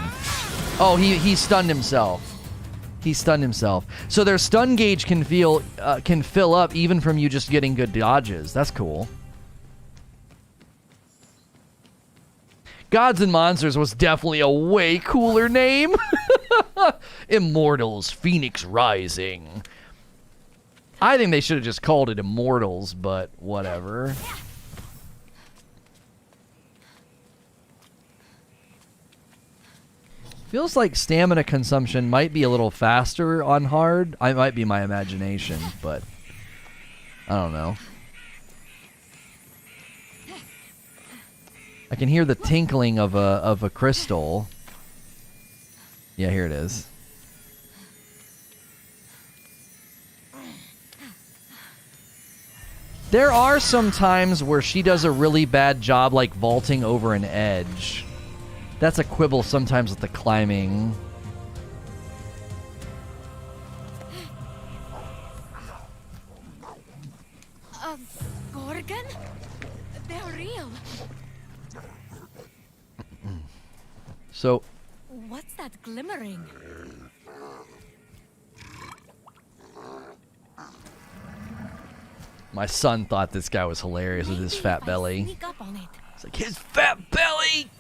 Oh, he stunned himself. He stunned himself. So their stun gauge can fill up even from you just getting good dodges. That's cool. Gods and Monsters was definitely a way cooler name. Immortals Fenyx Rising. I think they should have just called it Immortals, but whatever. Feels like stamina consumption might be a little faster on hard. I might be my imagination, but I don't know. I can hear the tinkling of a crystal. Yeah, here it is. There are some times where she does a really bad job, like vaulting over an edge. That's a quibble sometimes with the climbing. Gorgon? They're real. So... What's that glimmering? My son thought this guy was hilarious with his fat belly. Sneak up on it. It's like, his fat belly!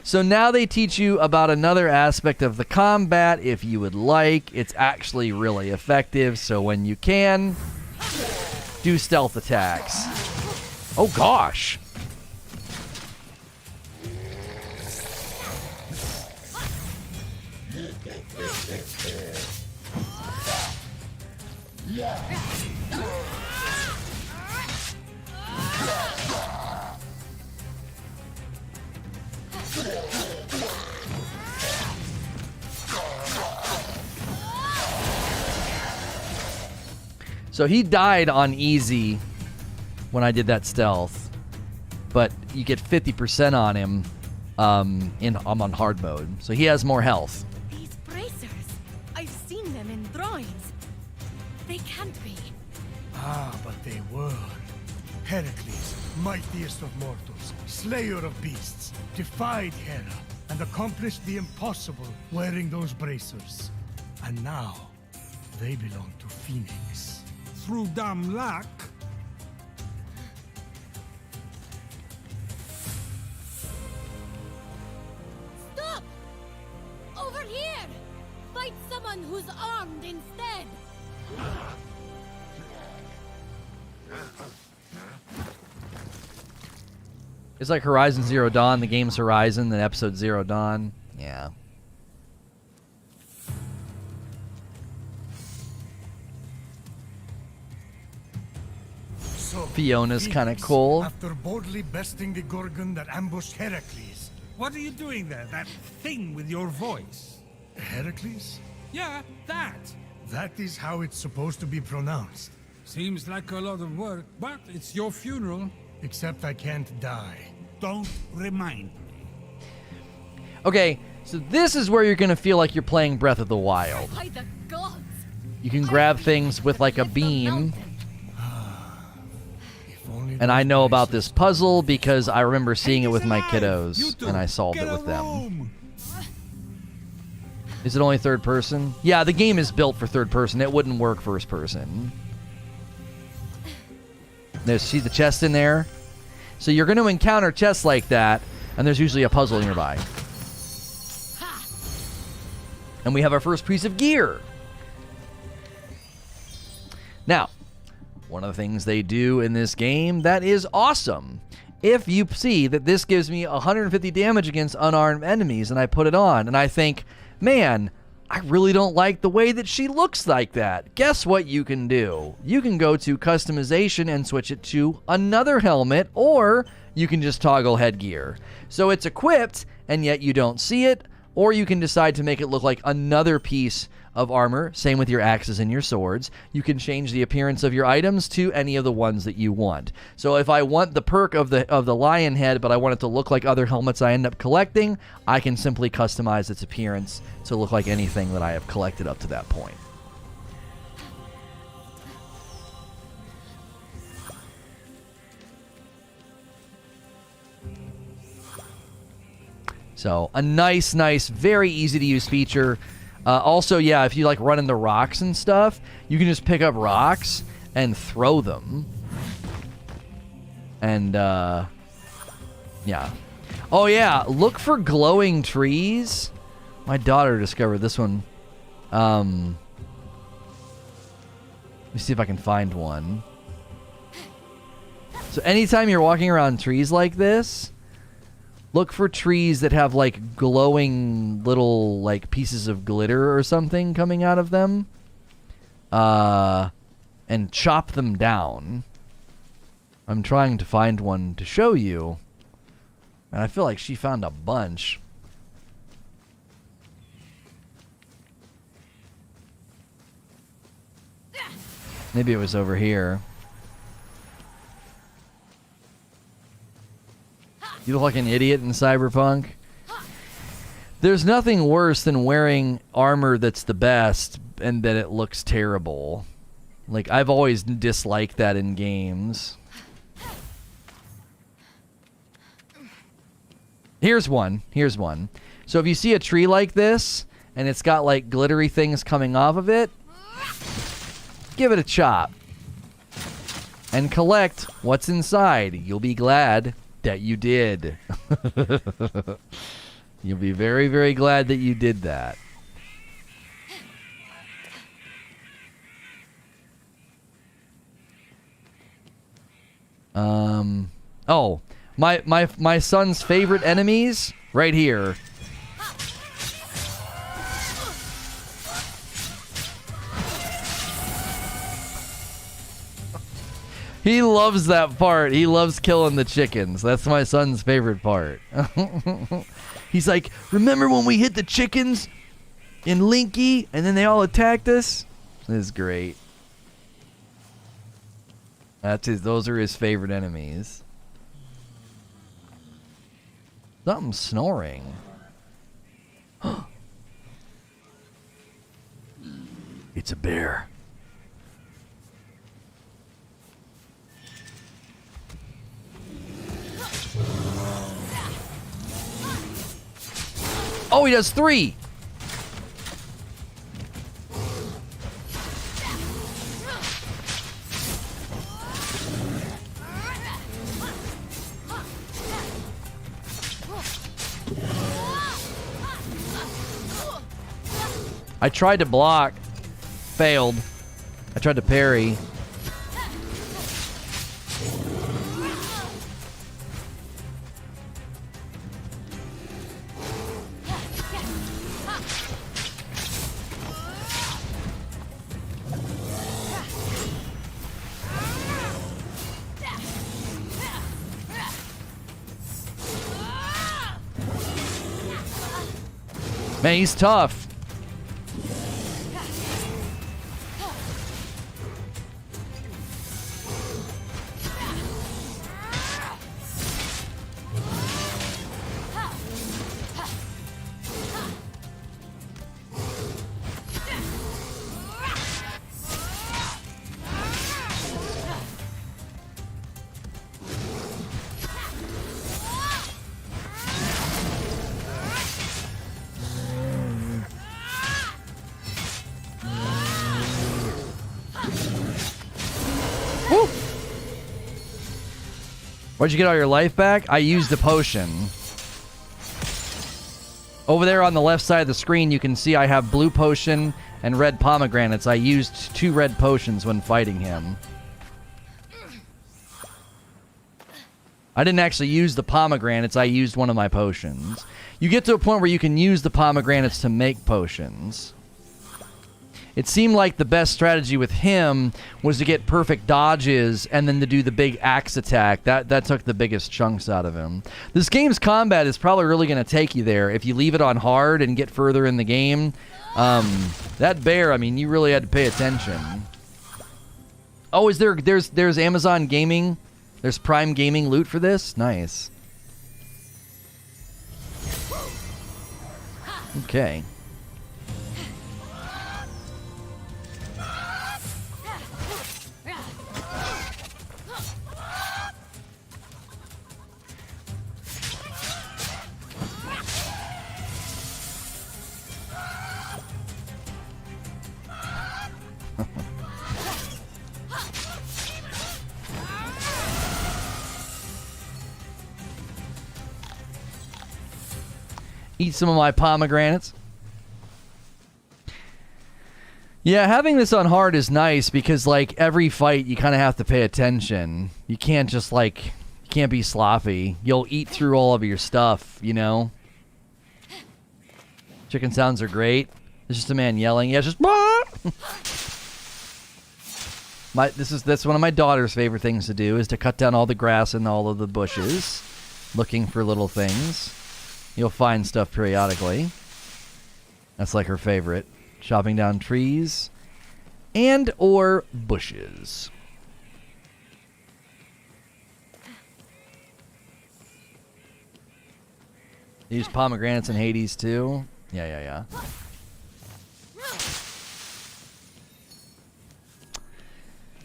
So now they teach you about another aspect of the combat if you would like. It's actually really effective, so when you can, do stealth attacks. Oh gosh! So he died on easy when I did that stealth, but you get 50% on him I'm on hard mode, so he has more health. These bracers, I've seen them in drawings. They can't be. Ah, but they were. Heracles, mightiest of mortals, slayer of beasts, defied Hera and accomplished the impossible wearing those bracers. And now, they belong to Phoenix. Through dumb luck. Stop! Over here! Fight someone who's armed instead! It's like Horizon Zero Dawn. The game's Horizon, then Episode Zero Dawn. Yeah. So, Fiona's kind of Phoenix, cool. After boldly besting the Gorgon that ambushed Heracles. What are you doing there? That thing with your voice? Heracles? Yeah, that. That is how it's supposed to be pronounced. Seems like a lot of work, but it's your funeral. Except I can't die. Don't remind me. Okay, so this is where you're going to feel like you're playing Breath of the Wild. By the gods! You can grab things with like a beam. If only And I those know about bracers- this puzzle because I remember seeing it with my You kiddos, two, and I solved get it a with them. room. Is it only third person? Yeah, the game is built for third person. It wouldn't work first person. See the chest in there? So you're going to encounter chests like that, and there's usually a puzzle nearby. And we have our first piece of gear. Now, one of the things they do in this game that is awesome. If you see that this gives me 150 damage against unarmed enemies and I put it on and I think, man, I really don't like the way that she looks like that. Guess what you can do? You can go to customization and switch it to another helmet, or you can just toggle headgear. So it's equipped and yet you don't see it, or you can decide to make it look like another piece of armor. Same with your axes and your swords. You can change the appearance of your items to any of the ones that you want. So if I want the perk of the lion head, but I want it to look like other helmets I end up collecting, I can simply customize its appearance to look like anything that I have collected up to that point. So a nice, very easy to use feature. Also, yeah, if you like running the rocks and stuff, you can just pick up rocks and throw them. And, yeah. Oh, yeah, look for glowing trees. My daughter discovered this one. Let me see if I can find one. So anytime you're walking around trees like this, look for trees that have, like, glowing little, like, pieces of glitter or something coming out of them. And chop them down. I'm trying to find one to show you. And I feel like she found a bunch. Maybe it was over here. You look like an idiot in Cyberpunk. There's nothing worse than wearing armor that's the best and then it looks terrible. Like, I've always disliked that in games. Here's one. So if you see a tree like this and it's got like glittery things coming off of it, give it a chop and collect what's inside. You'll be glad that you did. You'll be very, very glad that you did that. Oh, my son's favorite enemies right here. He loves that part. He loves killing the chickens. That's my son's favorite part. He's like, remember when we hit the chickens in Linky and then they all attacked us? This is great. Those are his favorite enemies. Something's snoring. It's a bear. Oh, he does 3. I tried to block. Failed. I tried to parry. Man, he's tough. Where'd you get all your life back? I used a potion. Over there on the left side of the screen, you can see I have blue potion and red pomegranates. I used 2 red potions when fighting him. I didn't actually use the pomegranates. I used one of my potions. You get to a point where you can use the pomegranates to make potions. It seemed like the best strategy with him was to get perfect dodges and then to do the big axe attack. That took the biggest chunks out of him. This game's combat is probably really going to take you there. If you leave it on hard and get further in the game, that bear, I mean, you really had to pay attention. Oh, there's Amazon Gaming? There's Prime Gaming loot for this? Nice. Okay. Eat some of my pomegranates. Yeah, having this on hard is nice because, like, every fight you kind of have to pay attention. You can't just, like, you can't be sloppy. You'll eat through all of your stuff, you know? Chicken sounds are great. It's just a man yelling. Yeah, it's just... That's one of my daughter's favorite things to do, is to cut down all the grass and all of the bushes, looking for little things. You'll find stuff periodically. That's like her favorite. Chopping down trees and or bushes. You use pomegranates in Hades too? Yeah.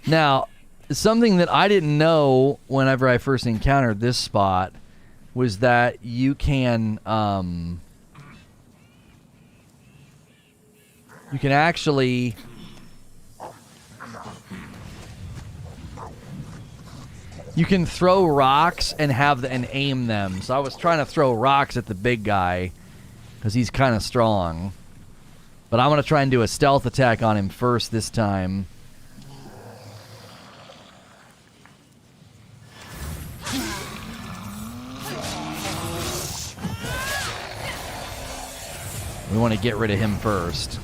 Now, something that I didn't know whenever I first encountered this spot was that you can actually throw rocks and and aim them. So I was trying to throw rocks at the big guy because he's kind of strong, but I'm gonna try and do a stealth attack on him first this time. We want to get rid of him first.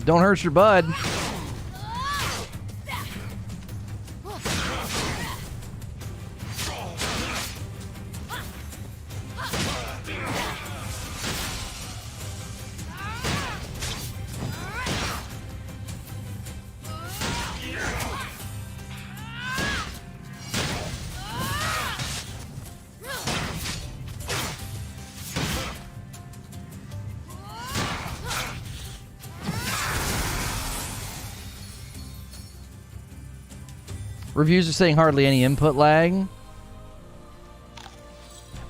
Don't hurt your bud. Reviews are saying hardly any input lag.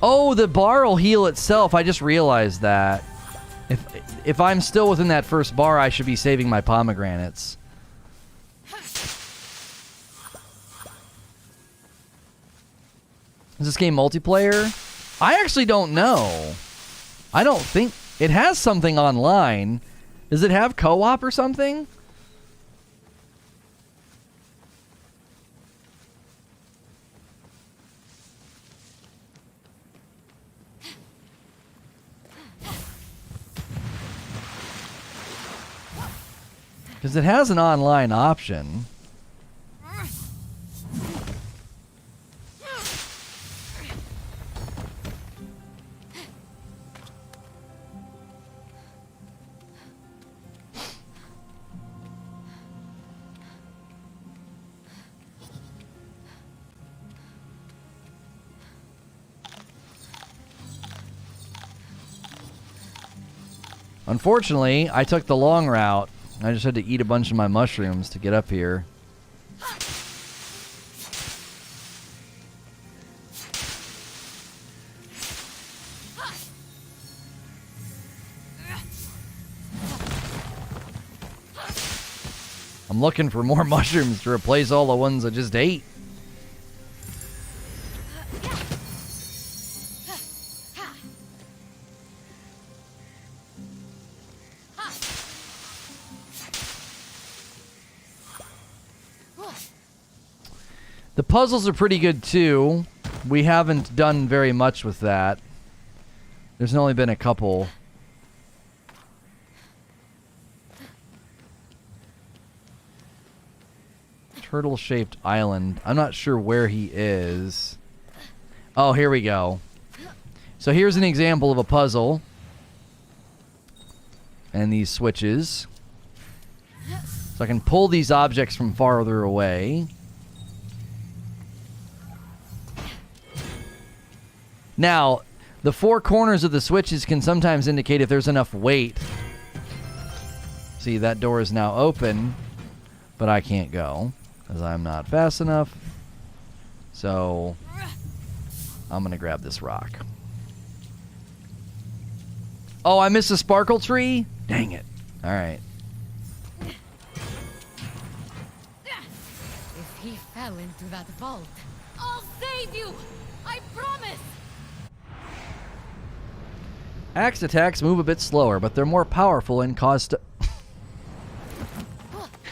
Oh, the bar will heal itself. I just realized that. If I'm still within that first bar, I should be saving my pomegranates. Is this game multiplayer? I actually don't know. I don't think... It has something online. Does it have co-op or something? Because it has an online option. Unfortunately, I took the long route. I just had to eat a bunch of my mushrooms to get up here. I'm looking for more mushrooms to replace all the ones I just ate. The puzzles are pretty good too. We haven't done very much with that. There's only been a couple. Turtle-shaped island. I'm not sure where he is. Oh, here we go. So here's an example of a puzzle. And these switches. So I can pull these objects from farther away. Now, the four corners of the switches can sometimes indicate if there's enough weight. See, that door is now open, but I can't go because I'm not fast enough. So, I'm going to grab this rock. Oh, I missed a sparkle tree? Dang it. All right. If he fell into that vault, I'll save you! I promise! Axe attacks move a bit slower, but they're more powerful and cause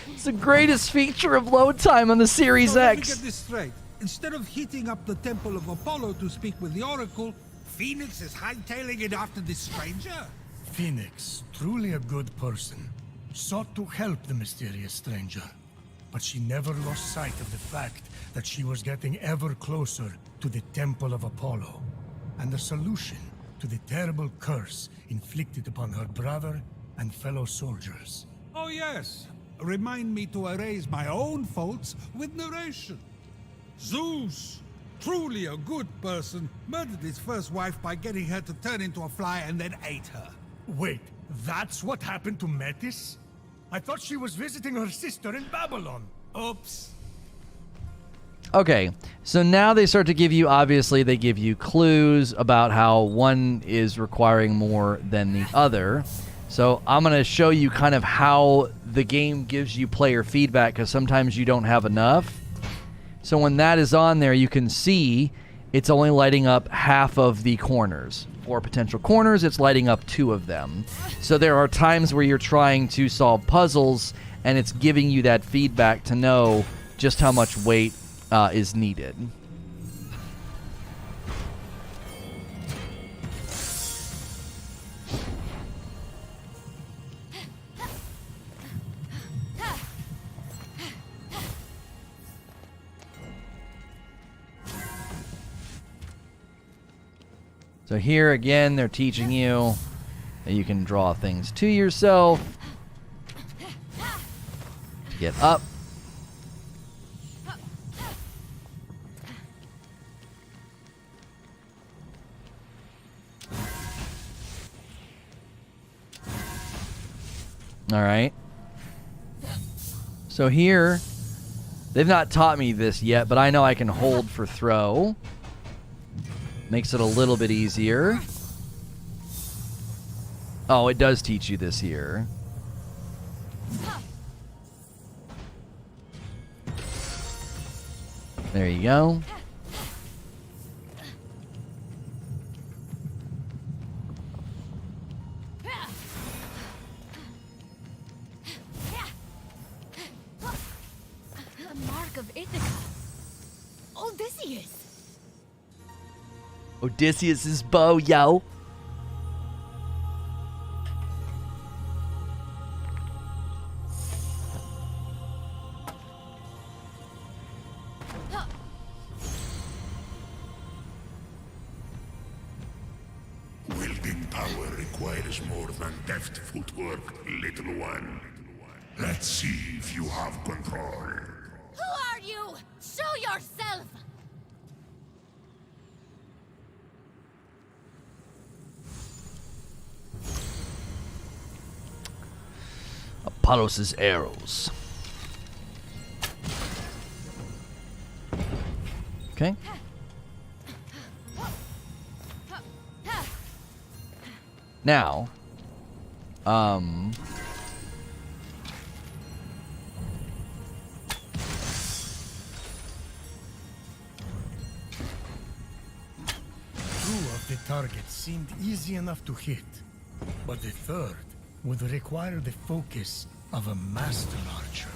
It's the greatest feature of load time on the Series So let me X. get this straight. Instead of heating up the Temple of Apollo to speak with the Oracle, Fenyx is hightailing it after this stranger? Fenyx, truly a good person, sought to help the mysterious stranger. But she never lost sight of the fact that she was getting ever closer to the Temple of Apollo, and the solution to the terrible curse inflicted upon her brother and fellow soldiers. Oh yes. Remind me to erase my own faults with narration. Zeus, truly a good person, murdered his first wife by getting her to turn into a fly and then ate her. Wait, that's what happened to Metis? I thought she was visiting her sister in Babylon. Oops. Okay, so now they start to give you, obviously, they give you clues about how one is requiring more than the other. So I'm going to show you kind of how the game gives you player feedback, because sometimes you don't have enough. So when that is on there, you can see it's only lighting up half of the corners. 4 potential corners, it's lighting up 2 of them. So there are times where you're trying to solve puzzles, and it's giving you that feedback to know just how much weight is needed. So here again, they're teaching you that you can draw things to yourself to get up. All right. So here, they've not taught me this yet, but I know I can hold for throw. Makes it a little bit easier. Oh, it does teach you this here. There you go. The mark of Ithaca. Odysseus. Odysseus's bow, yo. Wielding power requires more than deft footwork, little one. Let's see if you have control. Who are you? Show yourself! Apollos' arrows. Okay. Now, target seemed easy enough to hit, but the third would require the focus of a master archer.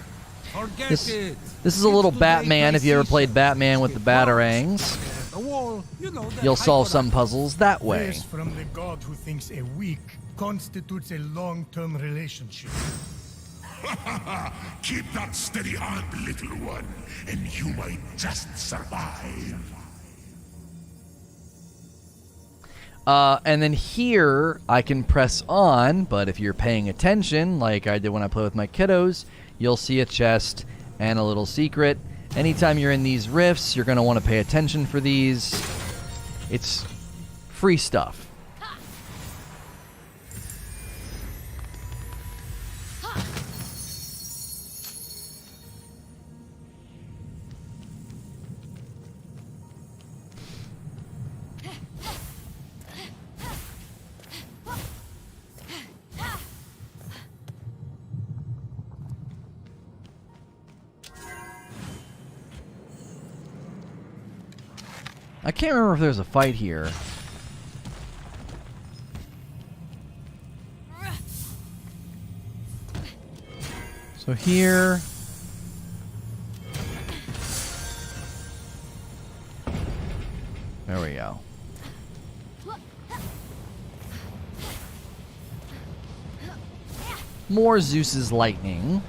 Forget This it. is a little It's Batman. If you ever played precision. Batman with the batarangs, The wall, you know, that you'll solve hyper- some puzzles that way. Praise from the god who thinks a week constitutes a long-term relationship. Keep that steady hand, little one, and you might just survive. And then here, I can press on, but if you're paying attention, like I did when I play with my kiddos, you'll see a chest and a little secret. Anytime you're in these rifts, you're going to want to pay attention for these. It's free stuff. I can't remember if there's a fight here. So here... There we go. More Zeus's lightning.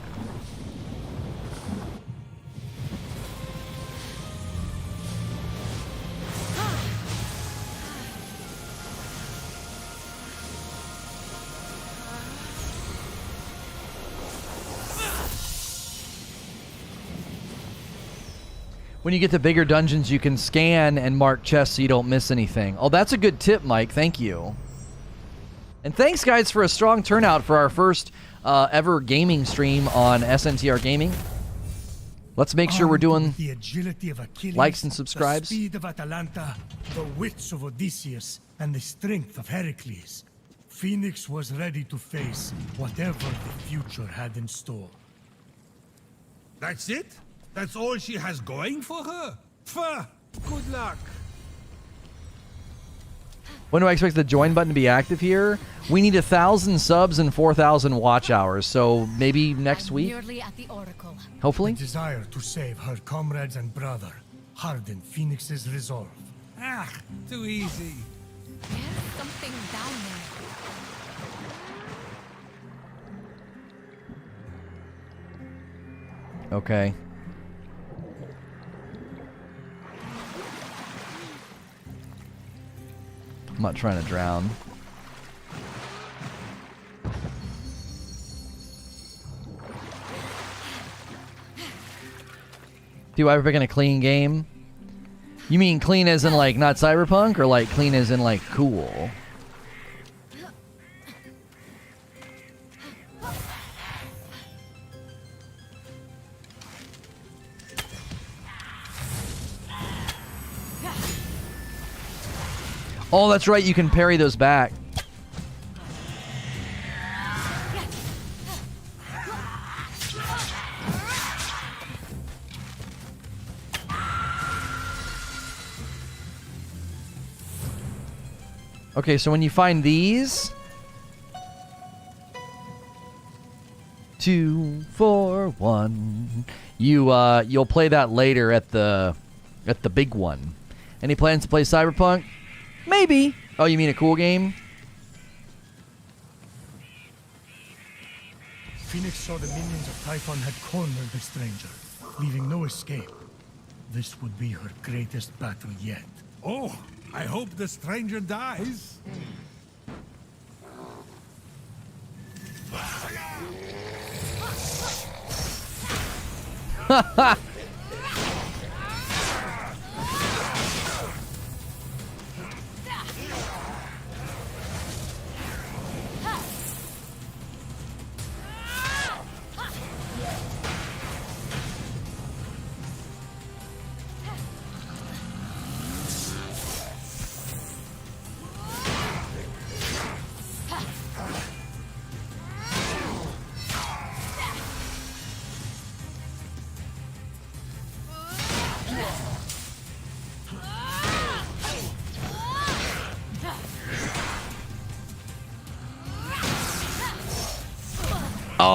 When you get to bigger dungeons, you can scan and mark chests so you don't miss anything. Oh, that's a good tip, Mike. Thank you. And thanks, guys, for a strong turnout for our first ever gaming stream on SNTR Gaming. Let's make sure we're doing the agility of Achilles, likes and subscribes. the speed of Atalanta, the wits of Odysseus, and the strength of Heracles. Phoenix was ready to face whatever the future had in store. That's it? That's all she has going for her? Pfft, good luck. When do I expect the join button to be active here? We need 1,000 subs and 4,000 watch hours, so maybe next I'm week, nearly at the Oracle. hopefully. The desire to save her comrades and brother hardened Phoenix's resolve. Ah, too easy. There's something down there. Okay. I'm not trying to drown. Do I ever pick in a clean game? You mean clean as in like not cyberpunk, or like clean as in like cool? Oh, that's right, you can parry those back. Okay, so when you find these... 2, 4, 1... you'll play that later at the big one. Any plans to play Cyberpunk? Maybe. Oh, you mean a cool game? Phoenix saw the minions of Typhon had cornered the stranger, leaving no escape. This would be her greatest battle yet. Oh, I hope the stranger dies.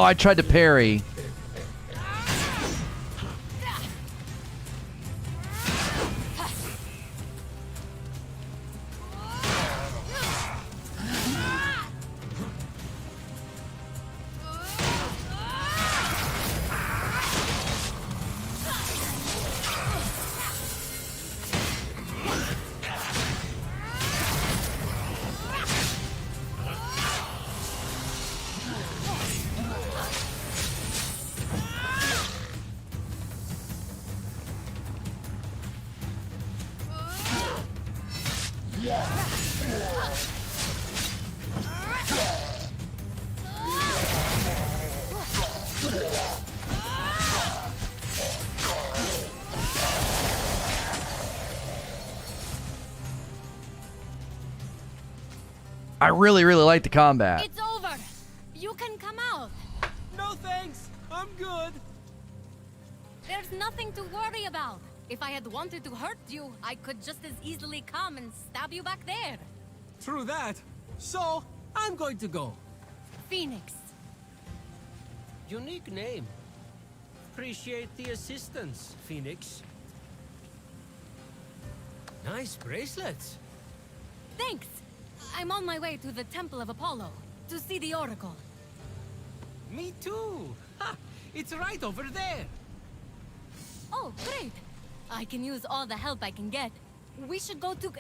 I tried to parry. I really, really like the combat. It's over. You can come out. No thanks. I'm good. There's nothing to worry about. If I had wanted to hurt you, I could just as easily come and stab you back there. True that. So, I'm going to go. Phoenix. Unique name. Appreciate the assistance, Phoenix. Nice bracelets. Thanks. I'm on my way to the Temple of Apollo to see the Oracle. Me too. Ha! It's right over there. Oh, great. I can use all the help I can get. We should go to...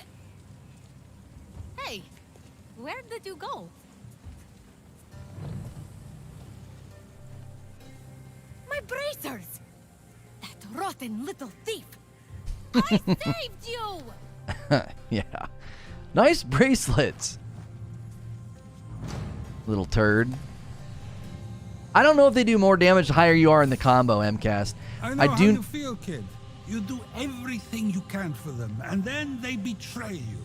Hey, where did you go? My bracers! That rotten little thief! I saved you! Yeah. Nice bracelets. Little turd. I don't know if they do more damage the higher you are in the combo, MCAST. I know how you feel, kid. You do everything you can for them, and then they betray you.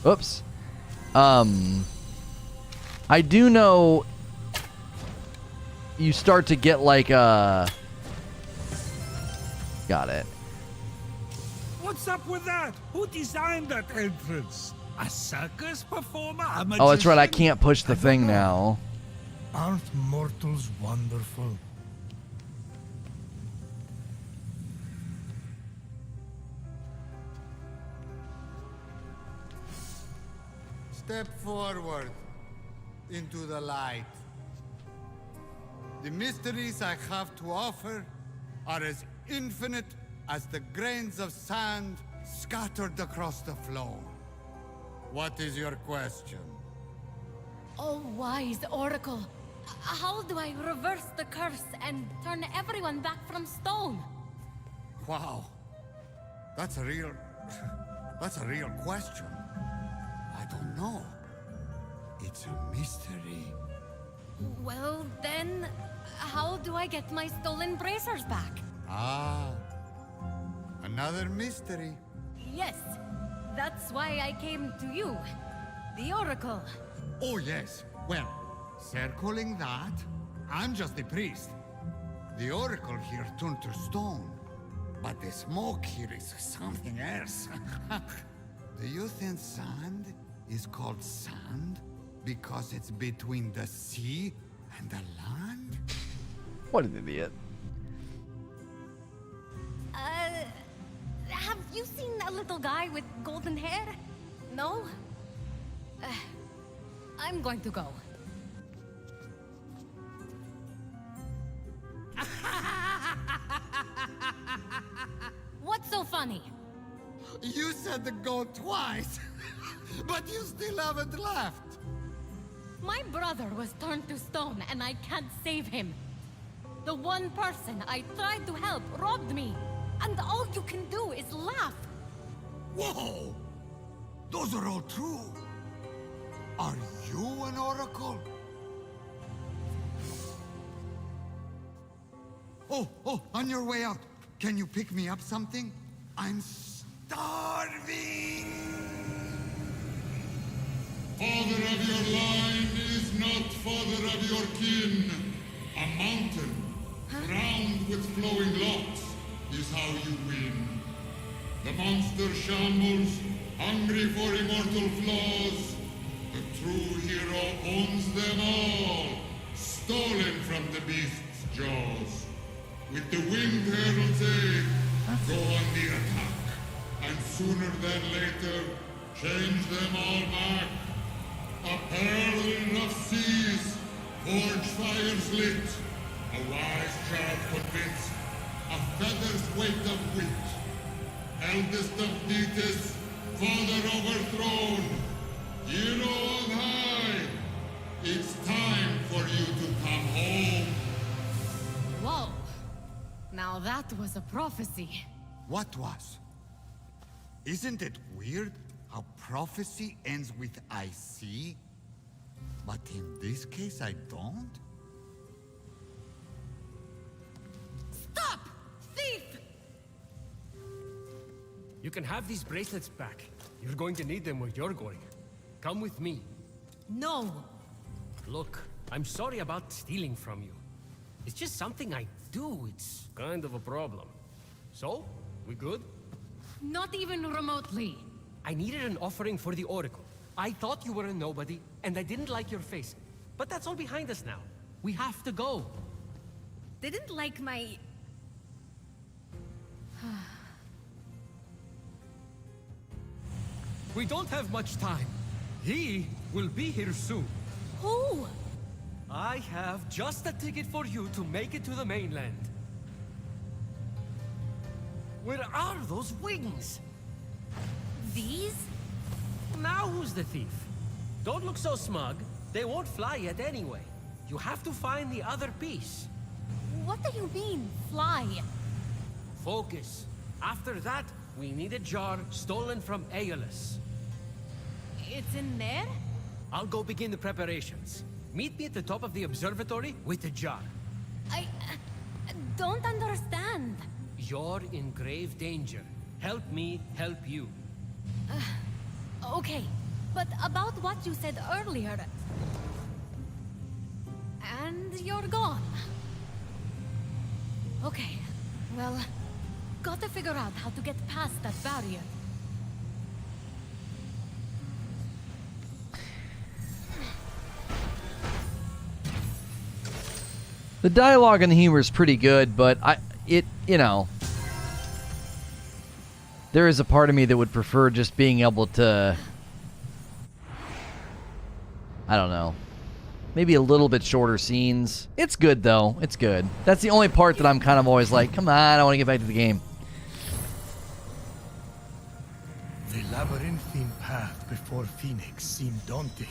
Oops. I do know you start to get like got it. What's up with that? Who designed that entrance? A circus performer? A Oh, that's right. I magician? can't push the thing now. Aren't mortals wonderful? Step forward into the light. The mysteries I have to offer are as infinite as the grains of sand scattered across the floor. What is your question? Oh, wise Oracle. How do I reverse the curse and turn everyone back from stone? Wow. That's a real question. I don't know. It's a mystery. Well, then, how do I get my stolen bracers back? Ah, another mystery. Yes, that's why I came to you, the Oracle. Oh, yes. Well, circling that, I'm just a priest. The Oracle here turned to stone. But the smoke here is something else. Do you think sand is called sand because it's between the sea and the land? What an idiot. Have you seen a little guy with golden hair? No? I'm going to go. What's so funny? You said to go twice, but you still haven't left. My brother was turned to stone and I can't save him. The one person I tried to help robbed me, and all you can do is laugh. Whoa! Those are all true. Are you an oracle? Oh, on your way out, can you pick me up something? I'm starving! Father of your line is not father of your kin. A mountain, crowned with flowing locks, is how you win. The monster shambles, hungry for immortal flaws. The true hero owns them all, stolen from the beast's jaws. With the Winged Herald's aid, go on the attack, and sooner than later, change them all back. A pearl in rough seas, forge fires lit, a wise child convinced, a feather's weight of wit. Eldest of Thetis, father overthrown, hero on high, it's time for you to come home. Whoa. Now that was a prophecy. What was? Isn't it weird how prophecy ends with I see? But in this case, I don't? Stop! Thief! You can have these bracelets back. You're going to need them where you're going. Come with me. No. Look, I'm sorry about stealing from you. It's just something I do. It's kind of a problem. So, we good? Not even remotely. I needed an offering for the Oracle. I thought you were a nobody, and I didn't like your face. But that's all behind us now. We have to go. Didn't like my... We don't have much time. He will be here soon. Who? I have just a ticket for you to make it to the mainland. Where are those wings? These? Now who's the thief? Don't look so smug. They won't fly yet anyway. You have to find the other piece. What do you mean, fly? Focus. After that, we need a jar stolen from Aeolus. It's in there? I'll go begin the preparations. Meet me at the top of the observatory with the jar. I don't understand. You're in grave danger. Help me help you. Okay, but about what you said earlier... And you're gone. Okay, well, gotta figure out how to get past that barrier. The dialogue and the humor is pretty good, but you know, there is a part of me that would prefer just being able to, I don't know, maybe a little bit shorter scenes. It's good though. It's good. That's the only part that I'm kind of always like, come on, I want to get back to the game. The labyrinthine path before Phoenix seemed daunting,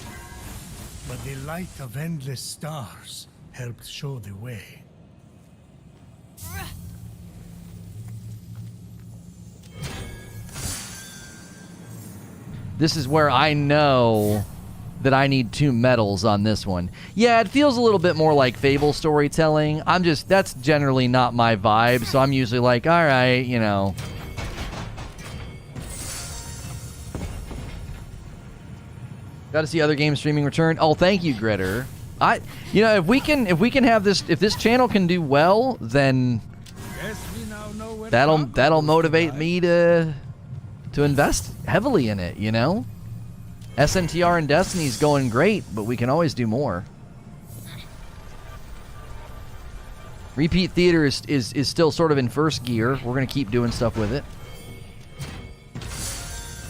but the light of endless stars helped show the way. This is where I know that I need 2 medals on this one. Yeah, it feels a little bit more like Fable storytelling. That's generally not my vibe, so I'm usually like, all right, you know. Got to see other games streaming return. Oh, thank you, Gritter. You know, if we can have this, if this channel can do well, then that'll motivate me to invest heavily in it, you know? SNTR and Destiny's going great, but we can always do more. Repeat Theater is still sort of in first gear. We're going to keep doing stuff with it.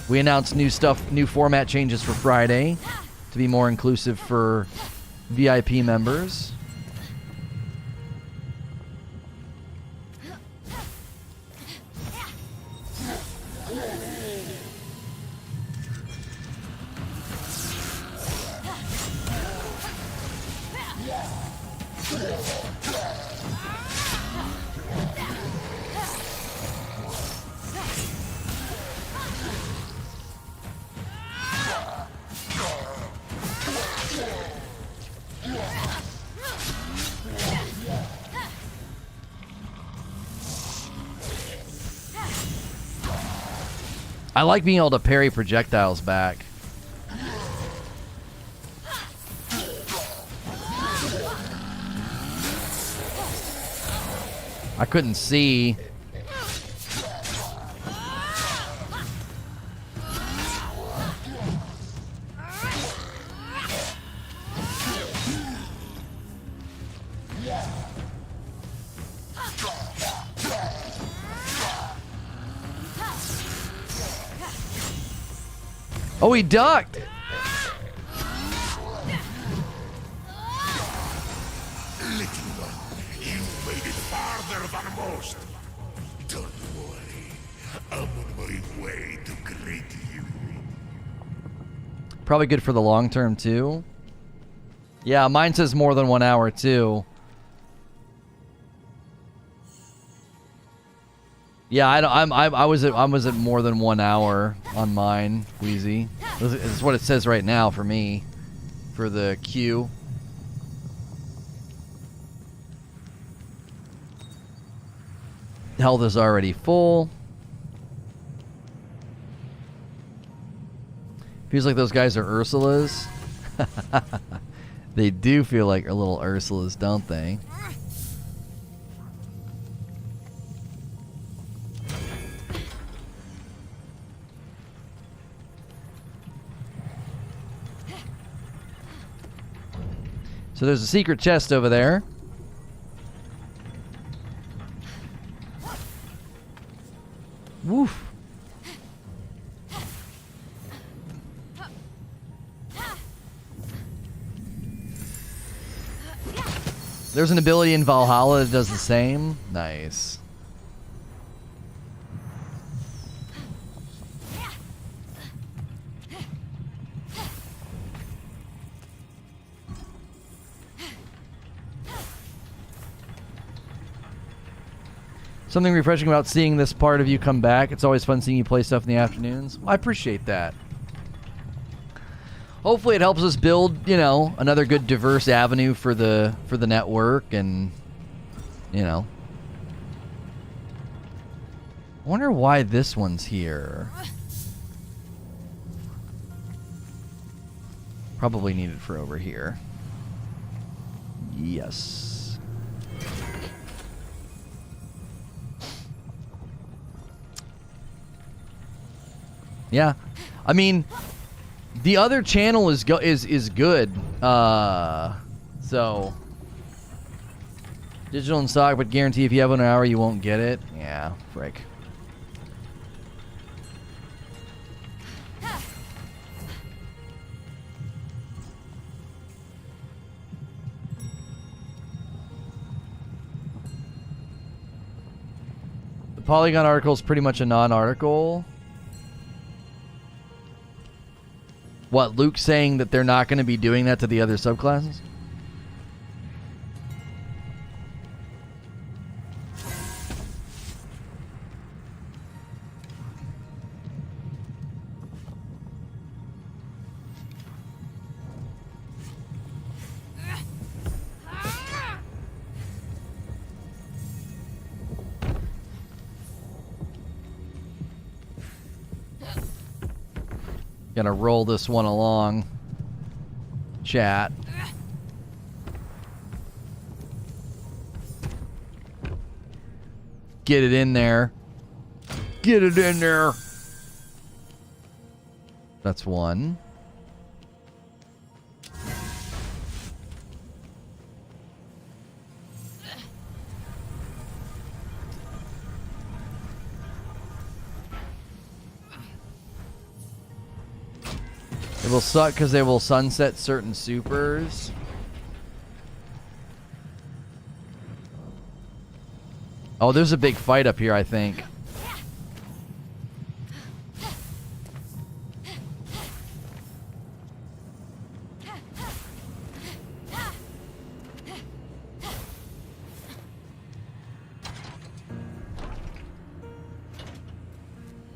We announced new format changes for Friday to be more inclusive for VIP members. I like being able to parry projectiles back. I couldn't see. Oh, he ducked. Little one, you made it farther than most. Don't worry, I'm on my way to greet you. Probably good for the long term too. Yeah, mine says more than 1 hour too. Yeah, I was at more than 1 hour on mine, Wheezy. This is what it says right now for me, for the queue. Health is already full. Feels like those guys are Ursulas. They do feel like little Ursulas, don't they? So there's a secret chest over there. Woof. There's an ability in Valhalla that does the same. Nice. Something refreshing about seeing this part of you come back. It's always fun seeing you play stuff in the afternoons. Well, I appreciate that. Hopefully it helps us build, you know, another good diverse avenue for the network, and you know. I wonder why this one's here. Probably needed for over here. Yes. Yeah. I mean, the other channel is good. So digital and stock, but guarantee if you have an hour you won't get it. Yeah, frick. The Polygon article is pretty much a non-article. What, Luke saying that they're not going to be doing that to the other subclasses? Gonna roll this one along. Chat. Get it in there. Get it in there. That's one. It will suck because they will sunset certain supers. Oh, there's a big fight up here, I think.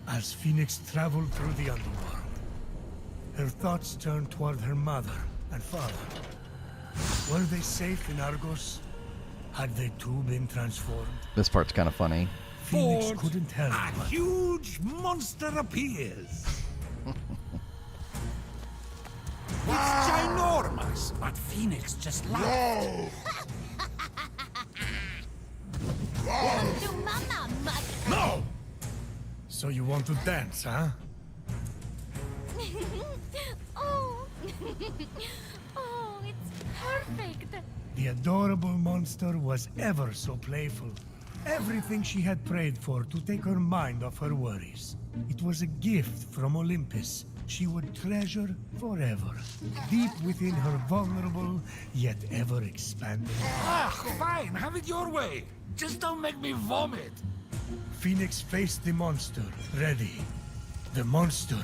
As Phoenix traveled through the underworld, her thoughts turned toward her mother and father. Were they safe in Argos? Had they too been transformed? This part's kind of funny. Phoenix couldn't help A but... huge monster appears. It's ginormous, but Phoenix just laughed. No! So you want to dance, huh? Oh. Oh, it's perfect. The adorable monster was ever so playful. Everything she had prayed for to take her mind off her worries. It was a gift from Olympus, she would treasure forever, deep within her vulnerable yet ever expanding. Ah, fine, have it your way. Just don't make me vomit. Phoenix faced the monster, ready. The monster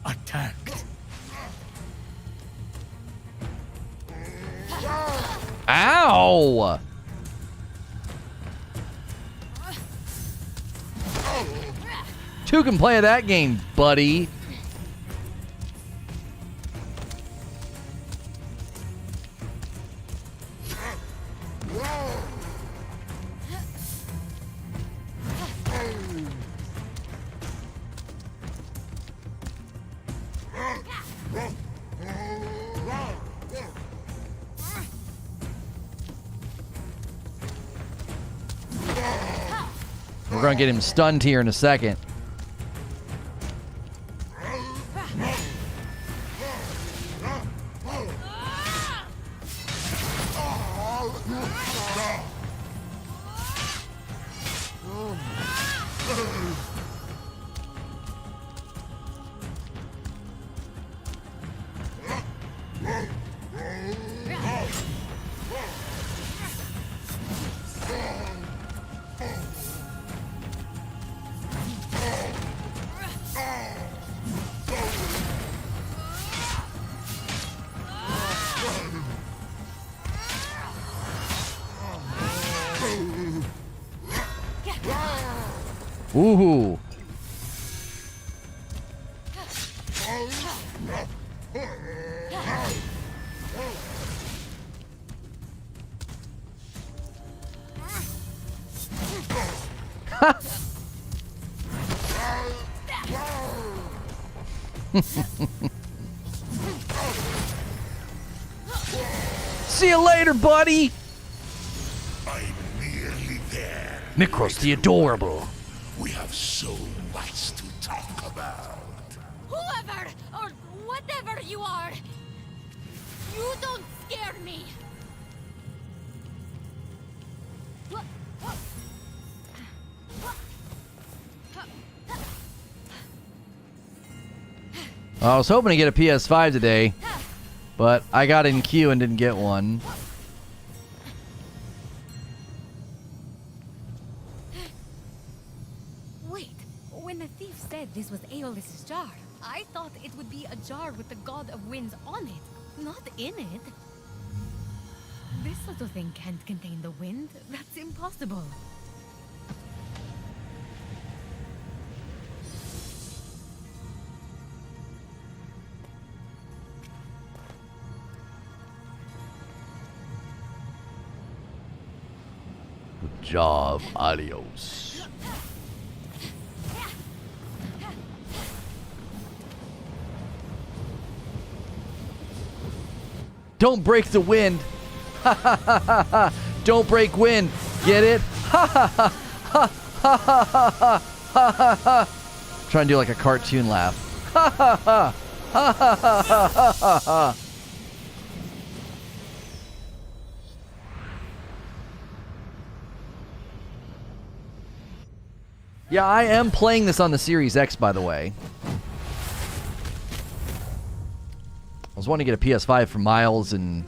attacked. Ow! Two can play that game, buddy. We're gonna get him stunned here in a second. Ooh. See you later, buddy. I'm nearly there. Nikros the Adorable. We have so much to talk about. Whoever or whatever you are, you don't scare me. I was hoping to get a PS5 today, but I got in queue and didn't get one. Wait, when the thief said this was Aeolus's jar, I thought it would be a jar with the God of Winds on it, not in it. This little thing can't contain the wind. That's impossible. Good job, adios. Don't break the wind. Ha ha ha ha ha. Don't break wind. Get it? Ha ha ha ha ha ha ha ha ha ha. Try and do like a cartoon laugh. Ha ha ha ha ha ha ha ha ha. Yeah, I am playing this on the Series X, by the way. I was wanting to get a PS5 for Miles and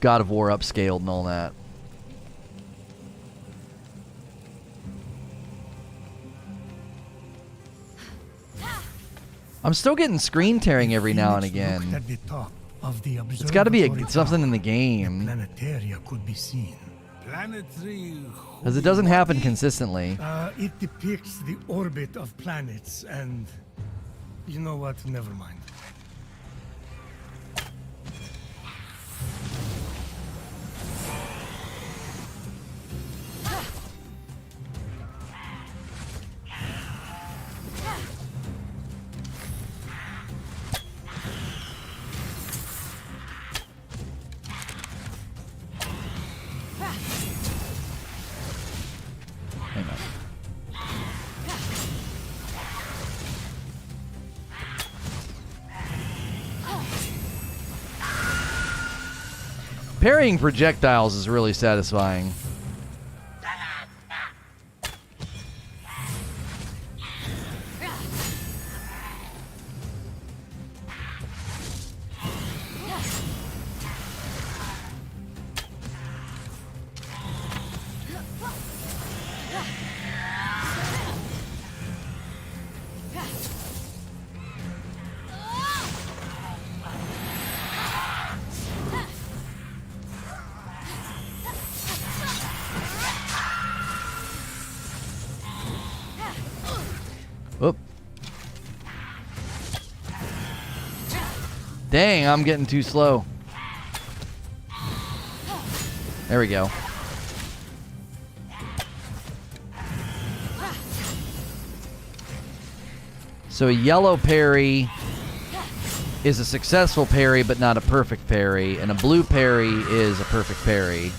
God of War upscaled and all that. I'm still getting screen tearing every now and again. It's got to be something in the game. Planetaria could be seen. Because it doesn't happen consistently. It depicts the orbit of planets, and you know what? Never mind. Parrying projectiles is really satisfying. Dang, I'm getting too slow. There we go. So a yellow parry is a successful parry, but not a perfect parry. And a blue parry is a perfect parry.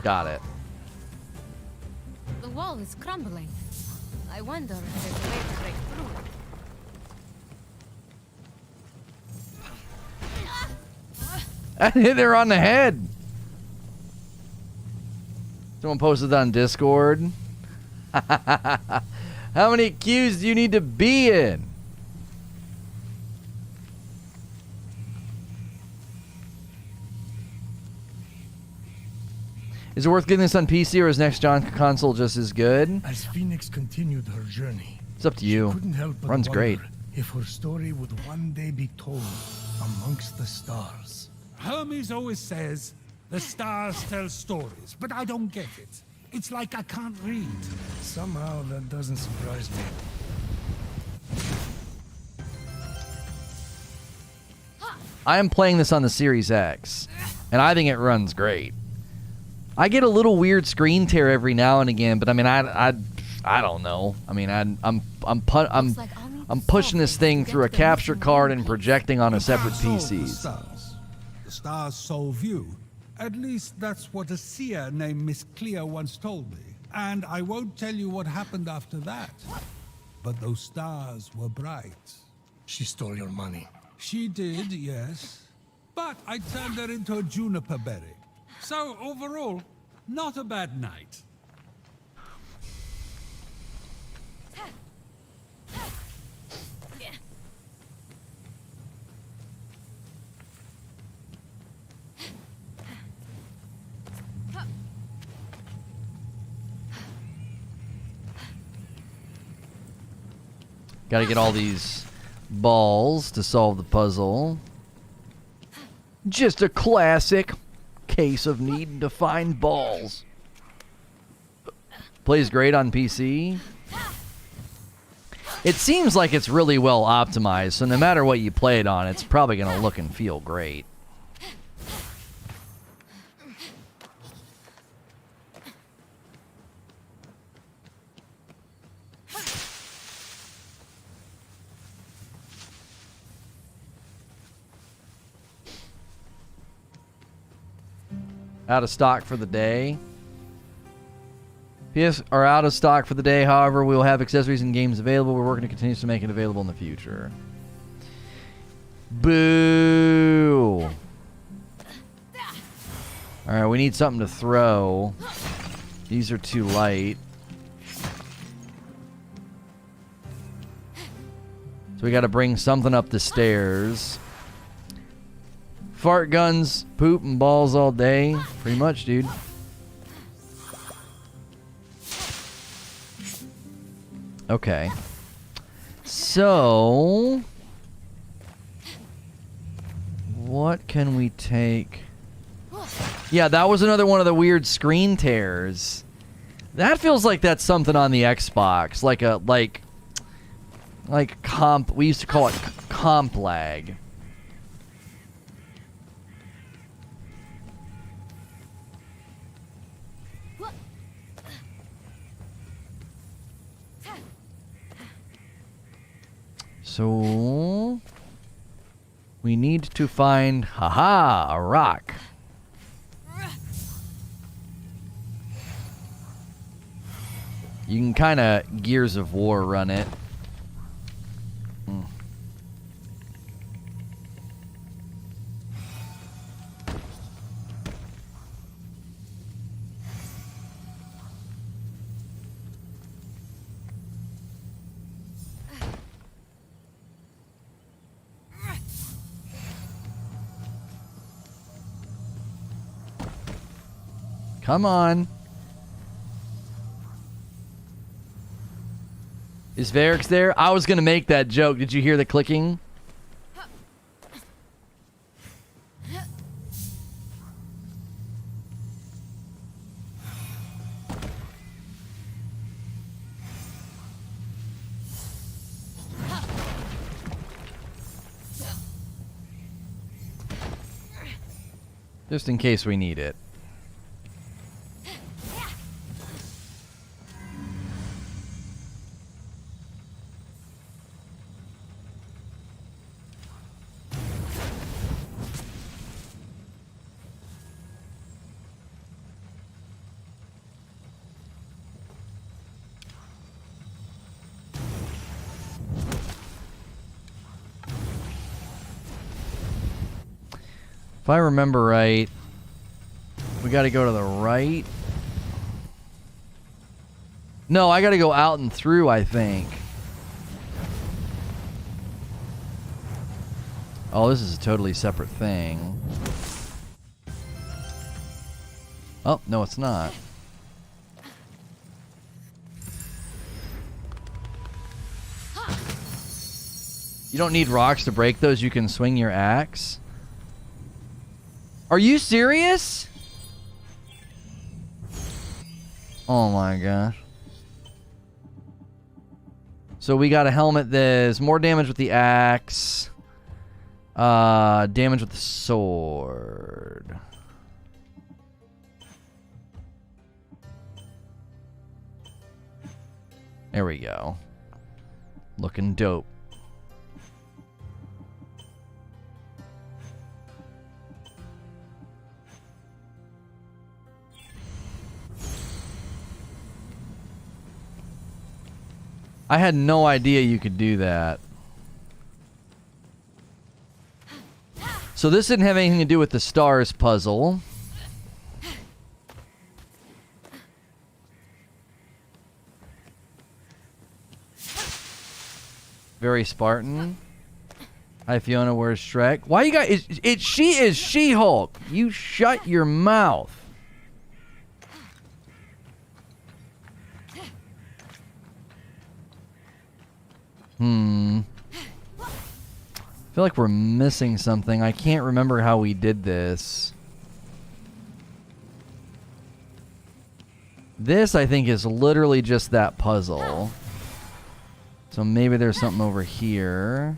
Got it. The wall is crumbling. I wonder if there's a way to break through it. I hit her on the head. Someone posted that on Discord. How many queues do you need to be in? Is it worth getting this on PC, or is next gen console just as good? As Phoenix continued her journey, It's up to you. she couldn't help but Runs wonder great. if her story would one day be told amongst the stars. Hermes always says, the stars tell stories, but I don't get it. It's like I can't read. Somehow that doesn't surprise me. I am playing this on the Series X, and I think it runs great. I get a little weird screen tear every now and again, but I mean, I don't know. I mean, I'm pushing this thing through a capture card and projecting on a separate PCs. The stars solve you. At least that's what a seer named Miss Clea once told me. And I won't tell you what happened after that. But those stars were bright. She stole your money. She did, yes. But I turned her into a juniper berry. So overall, not a bad night. Got to get all these balls to solve the puzzle. Just a classic case of needing to find balls. Plays great on PC. It seems like it's really well optimized, so no matter what you play it on, it's probably going to look and feel great. Out of stock for the day. PS are out of stock for the day. However, we will have accessories and games available. We're working to continue to make it available in the future. Boo! Alright, we need something to throw. These are too light. So we gotta bring something up the stairs. Fart guns, poop, and balls all day. Pretty much, dude. Okay. So... what can we take? Yeah, that was another one of the weird screen tears. That feels like that's something on the Xbox. Like comp... we used to call it comp lag. So we need to find, haha, a rock. You can kind of Gears of War run it. Come on. Is Varix there? I was going to make that joke. Did you hear the clicking? Just in case we need it. If I remember right, we got to go to the right. No, I got to go out and through, I think. Oh, this is a totally separate thing. Oh, no, it's not. You don't need rocks to break those. You can swing your axe. Are you serious? Oh my gosh. So we got a helmet that's more damage with the axe. Damage with the sword. There we go. Looking dope. I had no idea you could do that. So this didn't have anything to do with the stars puzzle. Very Spartan. Hi Fiona, where's Shrek? Why you guys? She is She-Hulk. You shut your mouth. I feel like we're missing something. I can't remember how we did this. This, I think, is literally just that puzzle. So maybe there's something over here.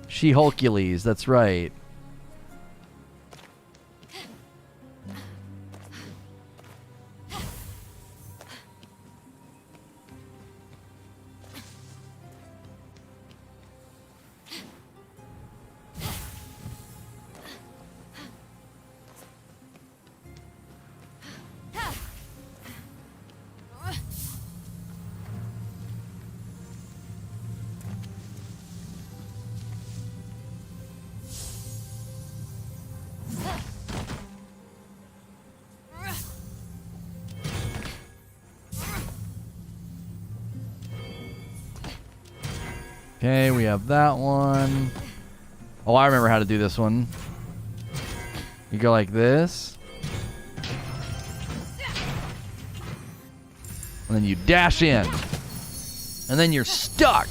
She-Hulkules, that's right. Okay, we have that one. Oh, I remember how to do this one. You go like this. And then you dash in. And then you're stuck.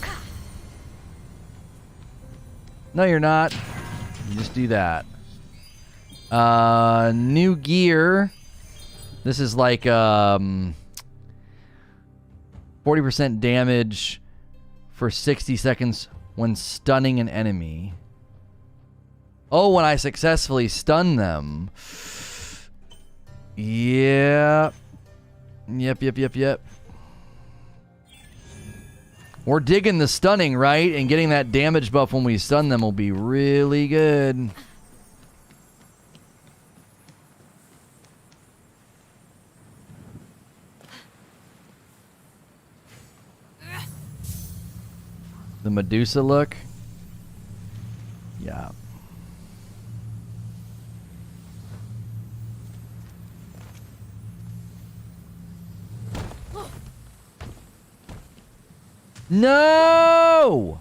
No, you're not. You just do that. New gear. This is like 40% damage for 60 seconds when stunning an enemy. Oh, when I successfully stun them. Yeah. Yep. We're digging the stunning, right? And getting that damage buff when we stun them will be really good. The Medusa look. Yeah. No!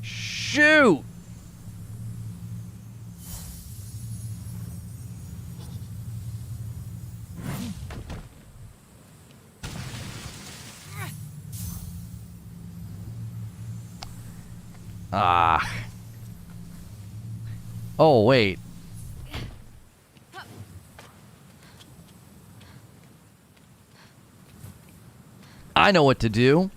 Shoot! Ah. Oh, wait. I know what to do.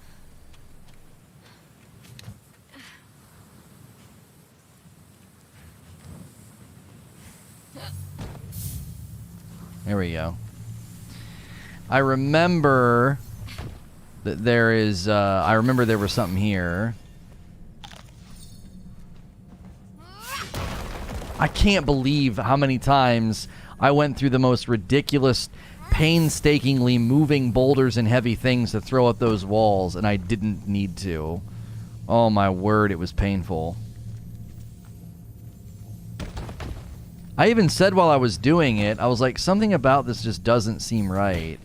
There we go. I remember that there is, I remember there was something here. I can't believe how many times I went through the most ridiculous, painstakingly moving boulders and heavy things to throw up those walls, and I didn't need to. Oh my word, it was painful. I even said while I was doing it, I was like, something about this just doesn't seem right.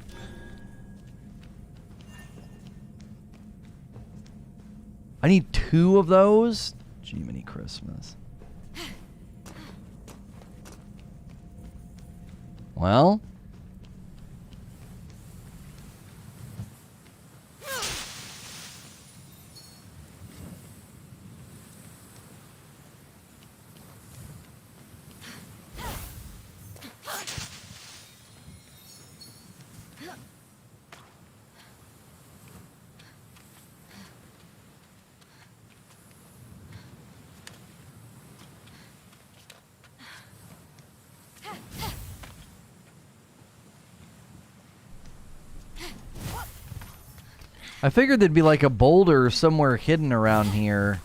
I need 2 of those? Jiminy Christmas. Well... I figured there'd be like a boulder somewhere hidden around here.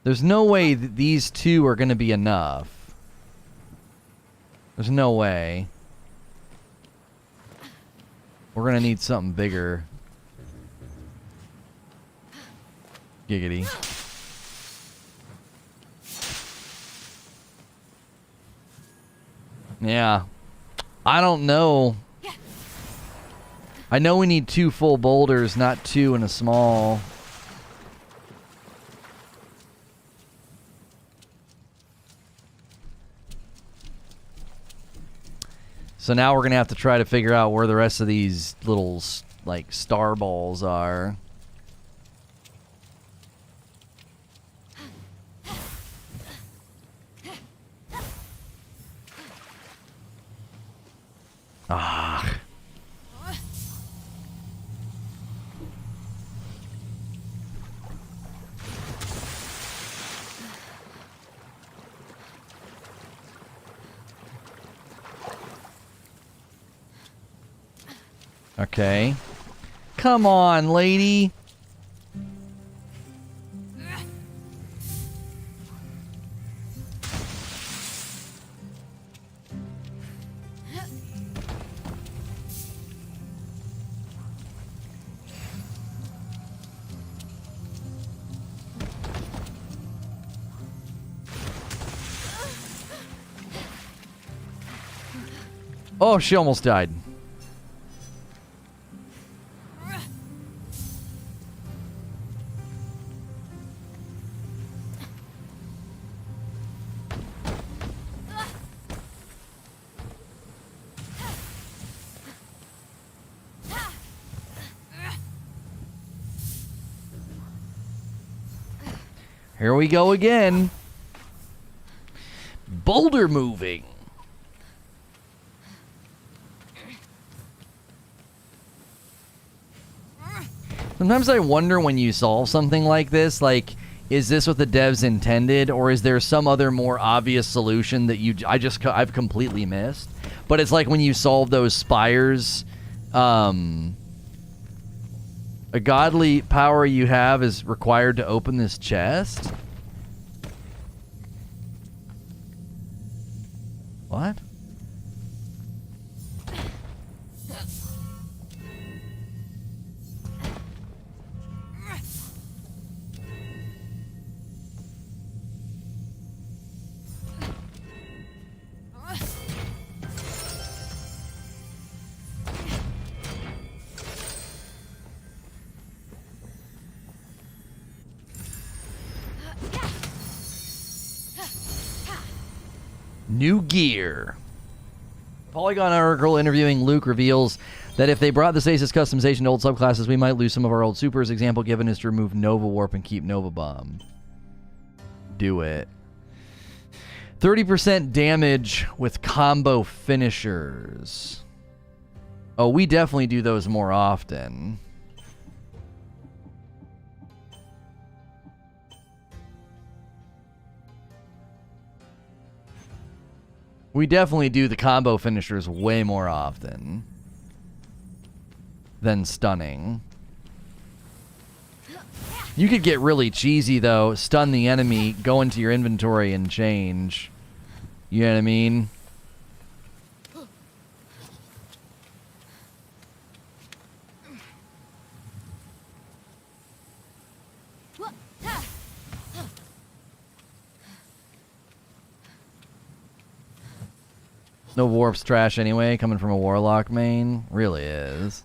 There's no way that these 2 are going to be enough. There's no way. We're going to need something bigger. Giggity. Yeah. I don't know. I know we need 2 full boulders, not 2 and a small. So now we're going to have to try to figure out where the rest of these little, like, star balls are. Ah. Okay. Come on, lady. Oh, she almost died. Here we go again. Boulder moving. Sometimes I wonder when you solve something like this, like, is this what the devs intended, or is there some other more obvious solution that I've completely missed? But it's like when you solve those spires, a godly power you have is required to open this chest? What? New gear. Polygon article interviewing Luke reveals that if they brought the stasis customization to old subclasses, we might lose some of our old supers. Example given is to remove Nova Warp and keep Nova Bomb. Do it. 30% damage with combo finishers. Oh, we definitely do those more often. We definitely do the combo finishers way more often than stunning. You could get really cheesy, though. Stun the enemy, go into your inventory, and change. You know what I mean? No warp's trash anyway, coming from a warlock main. Really is.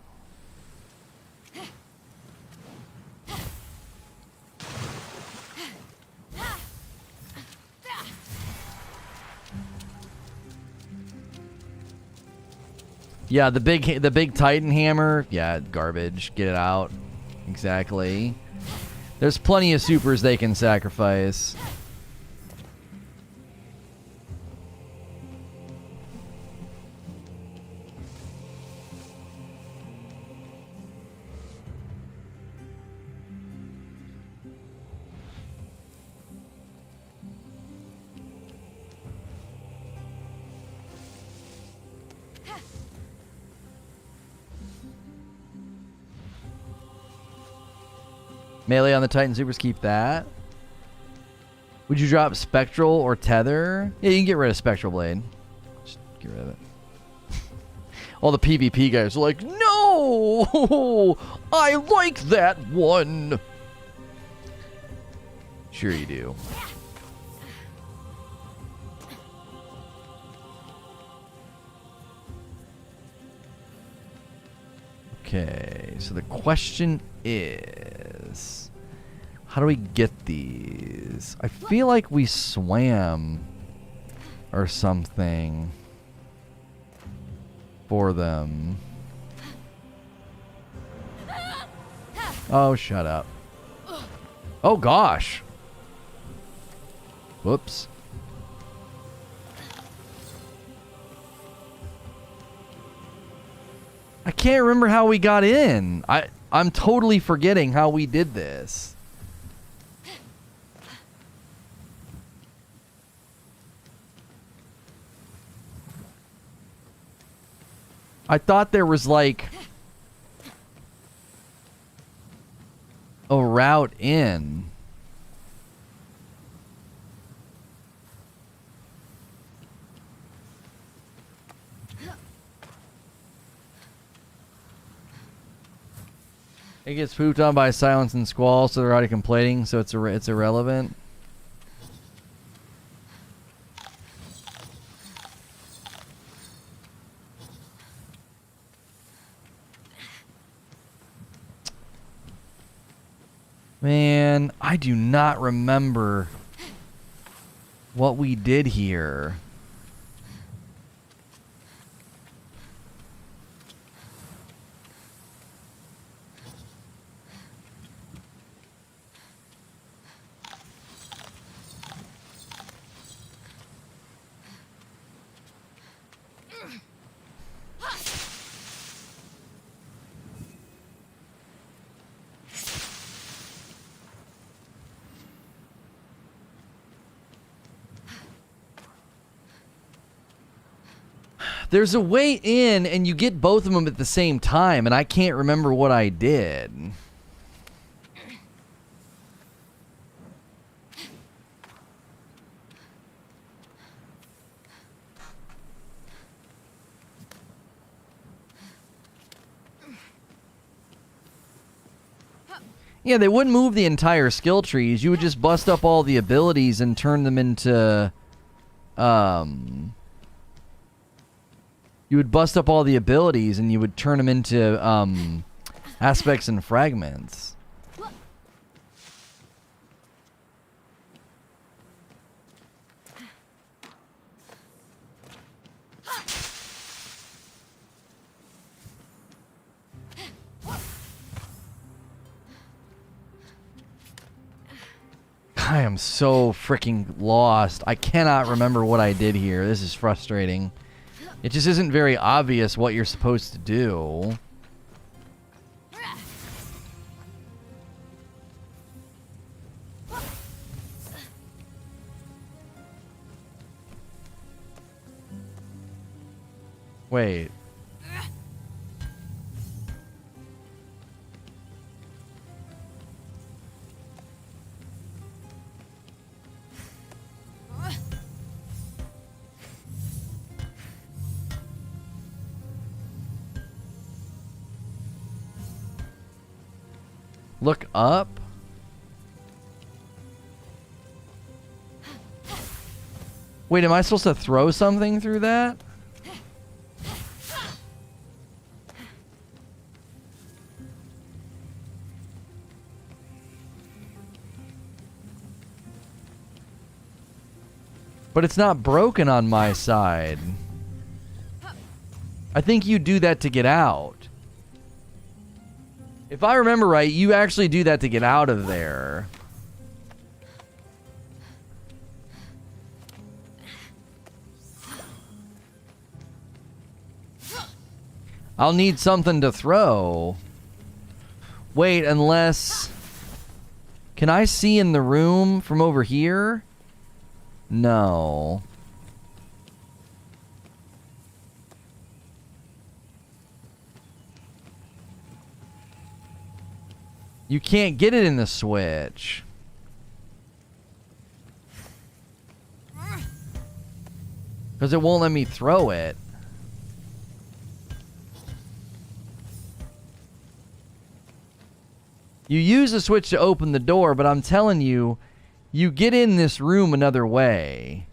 Yeah, the big Titan hammer. Yeah, garbage. Get it out. Exactly. There's plenty of supers they can sacrifice. Melee on the Titan supers, keep that. Would you drop Spectral or Tether? Yeah, you can get rid of Spectral Blade. Just get rid of it. All the PvP guys are like, no! I like that one! Sure you do. Okay, so the question is, how do we get these? I feel like we swam or something for them. Oh, shut up. Oh, gosh. Whoops. I can't remember how we got in. I'm totally forgetting how we did this. I thought there was like a route in. It gets pooped on by silence and squall, so they're already complaining, so it's irrelevant. Man, I do not remember what we did here. There's a way in, and you get both of them at the same time, and I can't remember what I did. Yeah, they wouldn't move the entire skill trees. You would just bust up all the abilities and turn them into... You would bust up all the abilities and you would turn them into aspects and fragments. I am so freaking lost. I cannot remember what I did here. This is frustrating. It just isn't very obvious what you're supposed to do. Wait. Look up? Wait, am I supposed to throw something through that? But it's not broken on my side. I think you do that to get out. If I remember right, you actually do that to get out of there. I'll need something to throw. Wait, unless... Can I see in the room from over here? No. You can't get it in the Switch. Because it won't let me throw it. You use the Switch to open the door, but I'm telling you, you get in this room another way.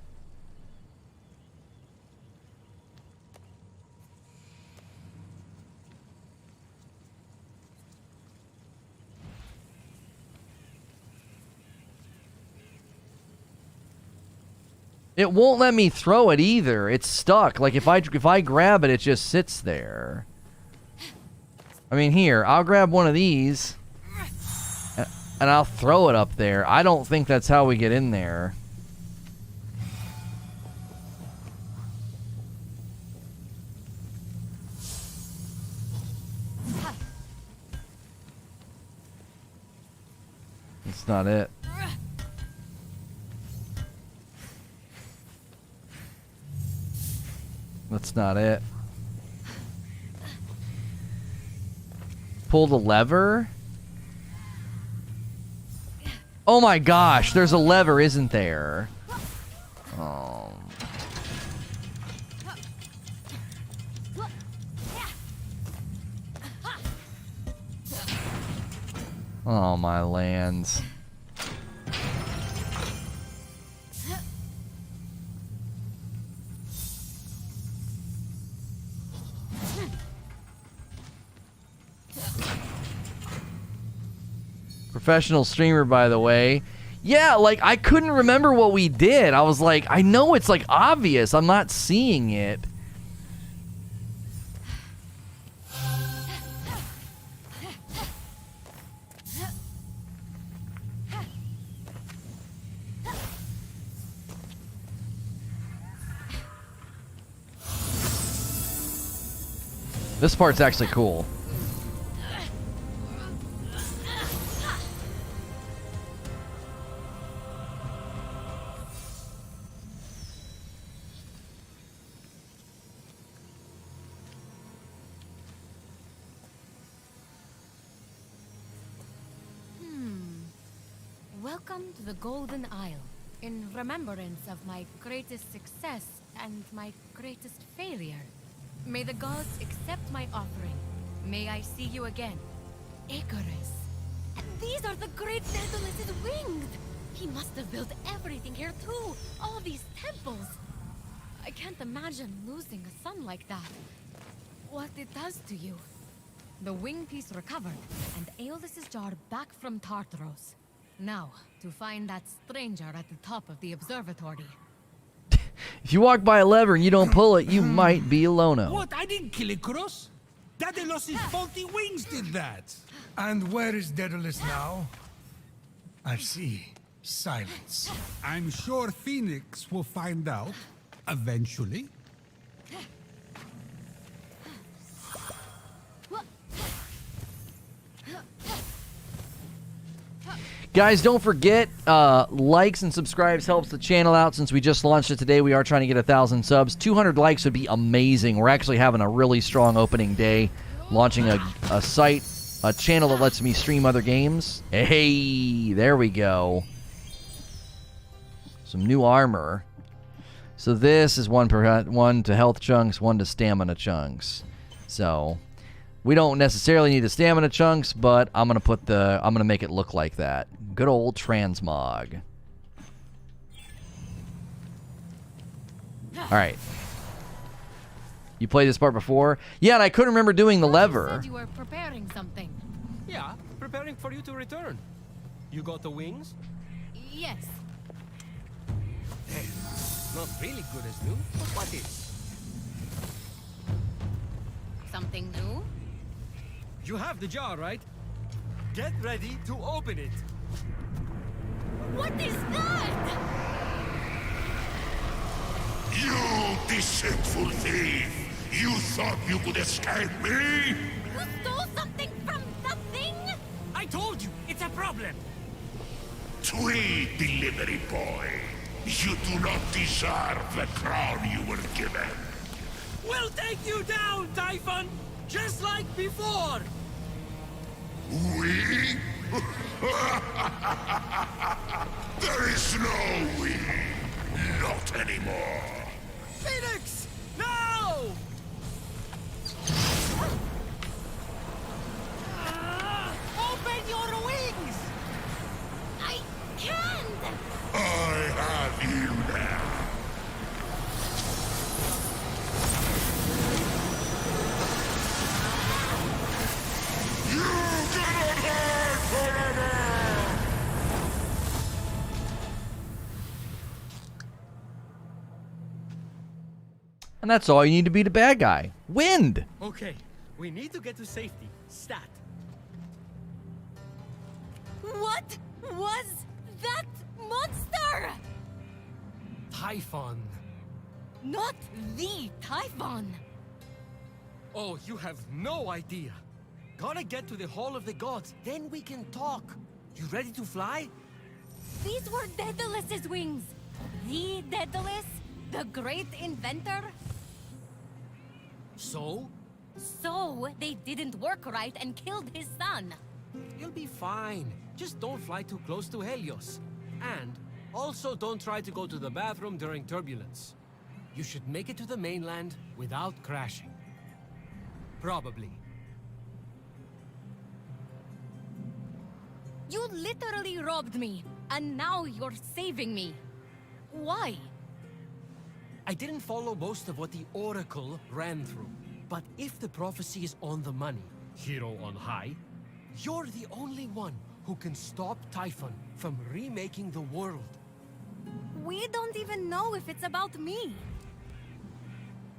It won't let me throw it either. It's stuck. Like if I grab it, it just sits there. I mean, here, I'll grab one of these and I'll throw it up there. I don't think that's how we get in there. That's not it. That's not it. Pull the lever? Oh my gosh, there's a lever, isn't there? Oh my lands. Professional streamer, by the way. Yeah, like, I couldn't remember what we did. I was like, I know it's, like, obvious. I'm not seeing it. This part's actually cool. Welcome to the Golden Isle, in remembrance of my greatest success and my greatest failure. May the gods accept my offering. May I see you again. Icarus. And these are the great Daedalus's wings! He must have built everything here too! All these temples! I can't imagine losing a son like that. What it does to you. The wing piece recovered, and Aeolus's jar back from Tartaros. Now, to find that stranger at the top of the observatory. If you walk by a lever and you don't pull it, you might be a lono. What? I didn't kill Icarus. Daedalus' faulty wings did that. And where is Daedalus now? I see. Silence. I'm sure Phoenix will find out eventually. Guys, don't forget, likes and subscribes helps the channel out. Since we just launched it today, we are trying to get 1,000 subs. 200 likes would be amazing. We're actually having a really strong opening day, launching a site, a channel that lets me stream other games. Hey, there we go. Some new armor. So this is one to health chunks, one to stamina chunks. So we don't necessarily need the stamina chunks, but I'm gonna make it look like that. Good old transmog. All right. You played this part before? Yeah, and I couldn't remember doing the lever. You said you were preparing something. Yeah, preparing for you to return. You got the wings? Yes. Not really good as new, but what is? Something new? You have the jar, right? Get ready to open it. What is that? You deceitful thief! You thought you could escape me? You stole something from the thing? I told you, it's a problem. Tweed delivery boy. You do not deserve the crown you were given. We'll take you down, Typhon! Just like before! We? There is no we. Not anymore. Phoenix! No! Open your wings! I can't! I have you now. You cannot hide forever! And that's all you need to beat a bad guy. Wind! Okay, we need to get to safety. Stat. What was that monster? Typhon. Not the Typhon. Oh, you have no idea. Gotta get to the Hall of the Gods, then we can talk. You ready to fly? These were Daedalus's wings. The Daedalus, the great inventor. So? So they didn't work right and killed his son. You'll be fine. Just don't fly too close to Helios. And also don't try to go to the bathroom during turbulence. You should make it to the mainland without crashing. Probably. You literally robbed me, and now you're saving me. Why? I didn't follow most of what the Oracle ran through. But if the prophecy is on the money, hero on high, you're the only one who can stop Typhon from remaking the world. We don't even know if it's about me.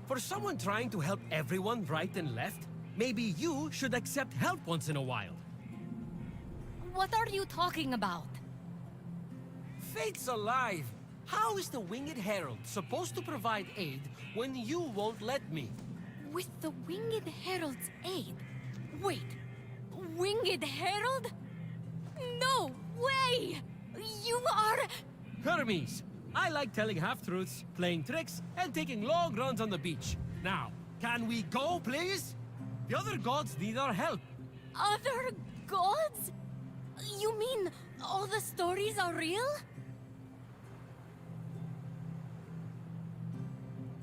For someone trying to help everyone right and left, maybe you should accept help once in a while. What are you talking about? Fate's alive. How is the Winged Herald supposed to provide aid when you won't let me? With the Winged Herald's aid? Wait, Winged Herald? No way! You are... Hermes, I like telling half-truths, playing tricks, and taking long runs on the beach. Now, can we go, please? The other gods need our help. Other gods? You mean all the stories are real?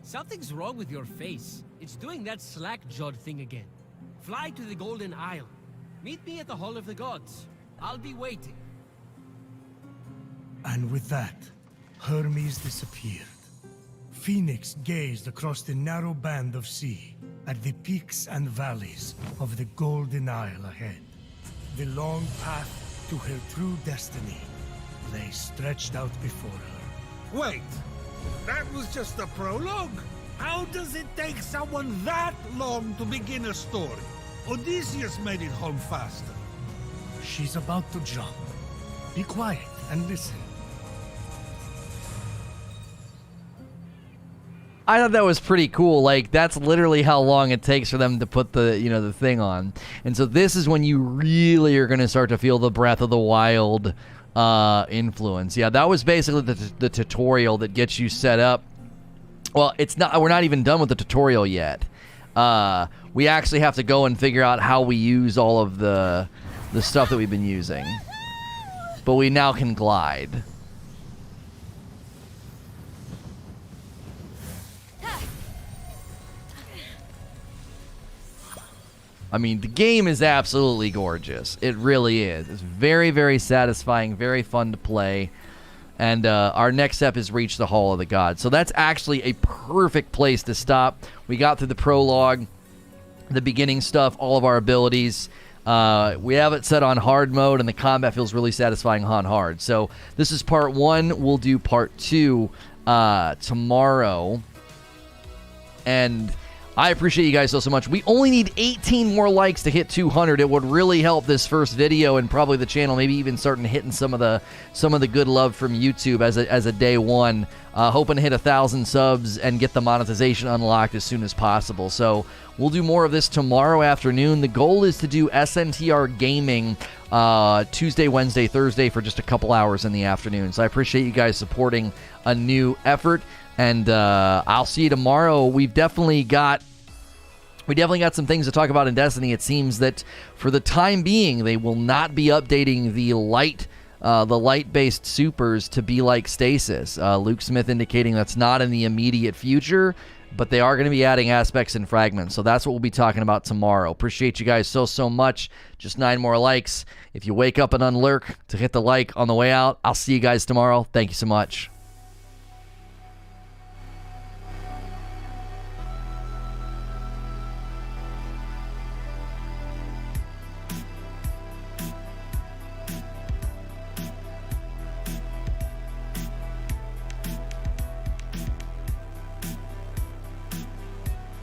Something's wrong with your face. It's doing that slack-jawed thing again. Fly to the Golden Isle. Meet me at the Hall of the Gods. I'll be waiting. And with that, Hermes disappeared. Phoenix gazed across the narrow band of sea at the peaks and valleys of the Golden Isle ahead. The long path to her true destiny lay stretched out before her. Wait, that was just a prologue? How does it take someone that long to begin a story? Odysseus made it home faster. She's about to jump. Be quiet and listen. I thought that was pretty cool. Like, that's literally how long it takes for them to put the, you know, the thing on. And so this is when you really are going to start to feel the Breath of the Wild influence. Yeah, that was basically the tutorial that gets you set up. Well, it's not. We're not even done with the tutorial yet. We actually have to go and figure out how we use all of the stuff that we've been using. But we now can glide. I mean, the game is absolutely gorgeous. It really is. It's very, very satisfying, very fun to play. And our next step is reach the Hall of the Gods. So that's actually a perfect place to stop. We got through the prologue, the beginning stuff, all of our abilities. We have it set on hard mode, and the combat feels really satisfying on hard. So this is part 1. We'll do part 2 tomorrow. And I appreciate you guys so much. We only need 18 more likes to hit 200. It would really help this first video and probably the channel, maybe even starting hitting some of the good love from YouTube as a day one. Hoping to hit 1,000 subs and get the monetization unlocked as soon as possible. So we'll do more of this tomorrow afternoon. The goal is to do SNTR Gaming Tuesday, Wednesday, Thursday for just a couple hours in the afternoon. So I appreciate you guys supporting a new effort. And I'll see you tomorrow. We definitely got some things to talk about in Destiny. It seems that for the time being, they will not be updating the light-based supers to be like stasis. Luke Smith indicating that's not in the immediate future, but they are going to be adding aspects and fragments. So that's what we'll be talking about tomorrow. Appreciate you guys so much. Just 9 more likes. If you wake up and unlurk to hit the like on the way out, I'll see you guys tomorrow. Thank you so much.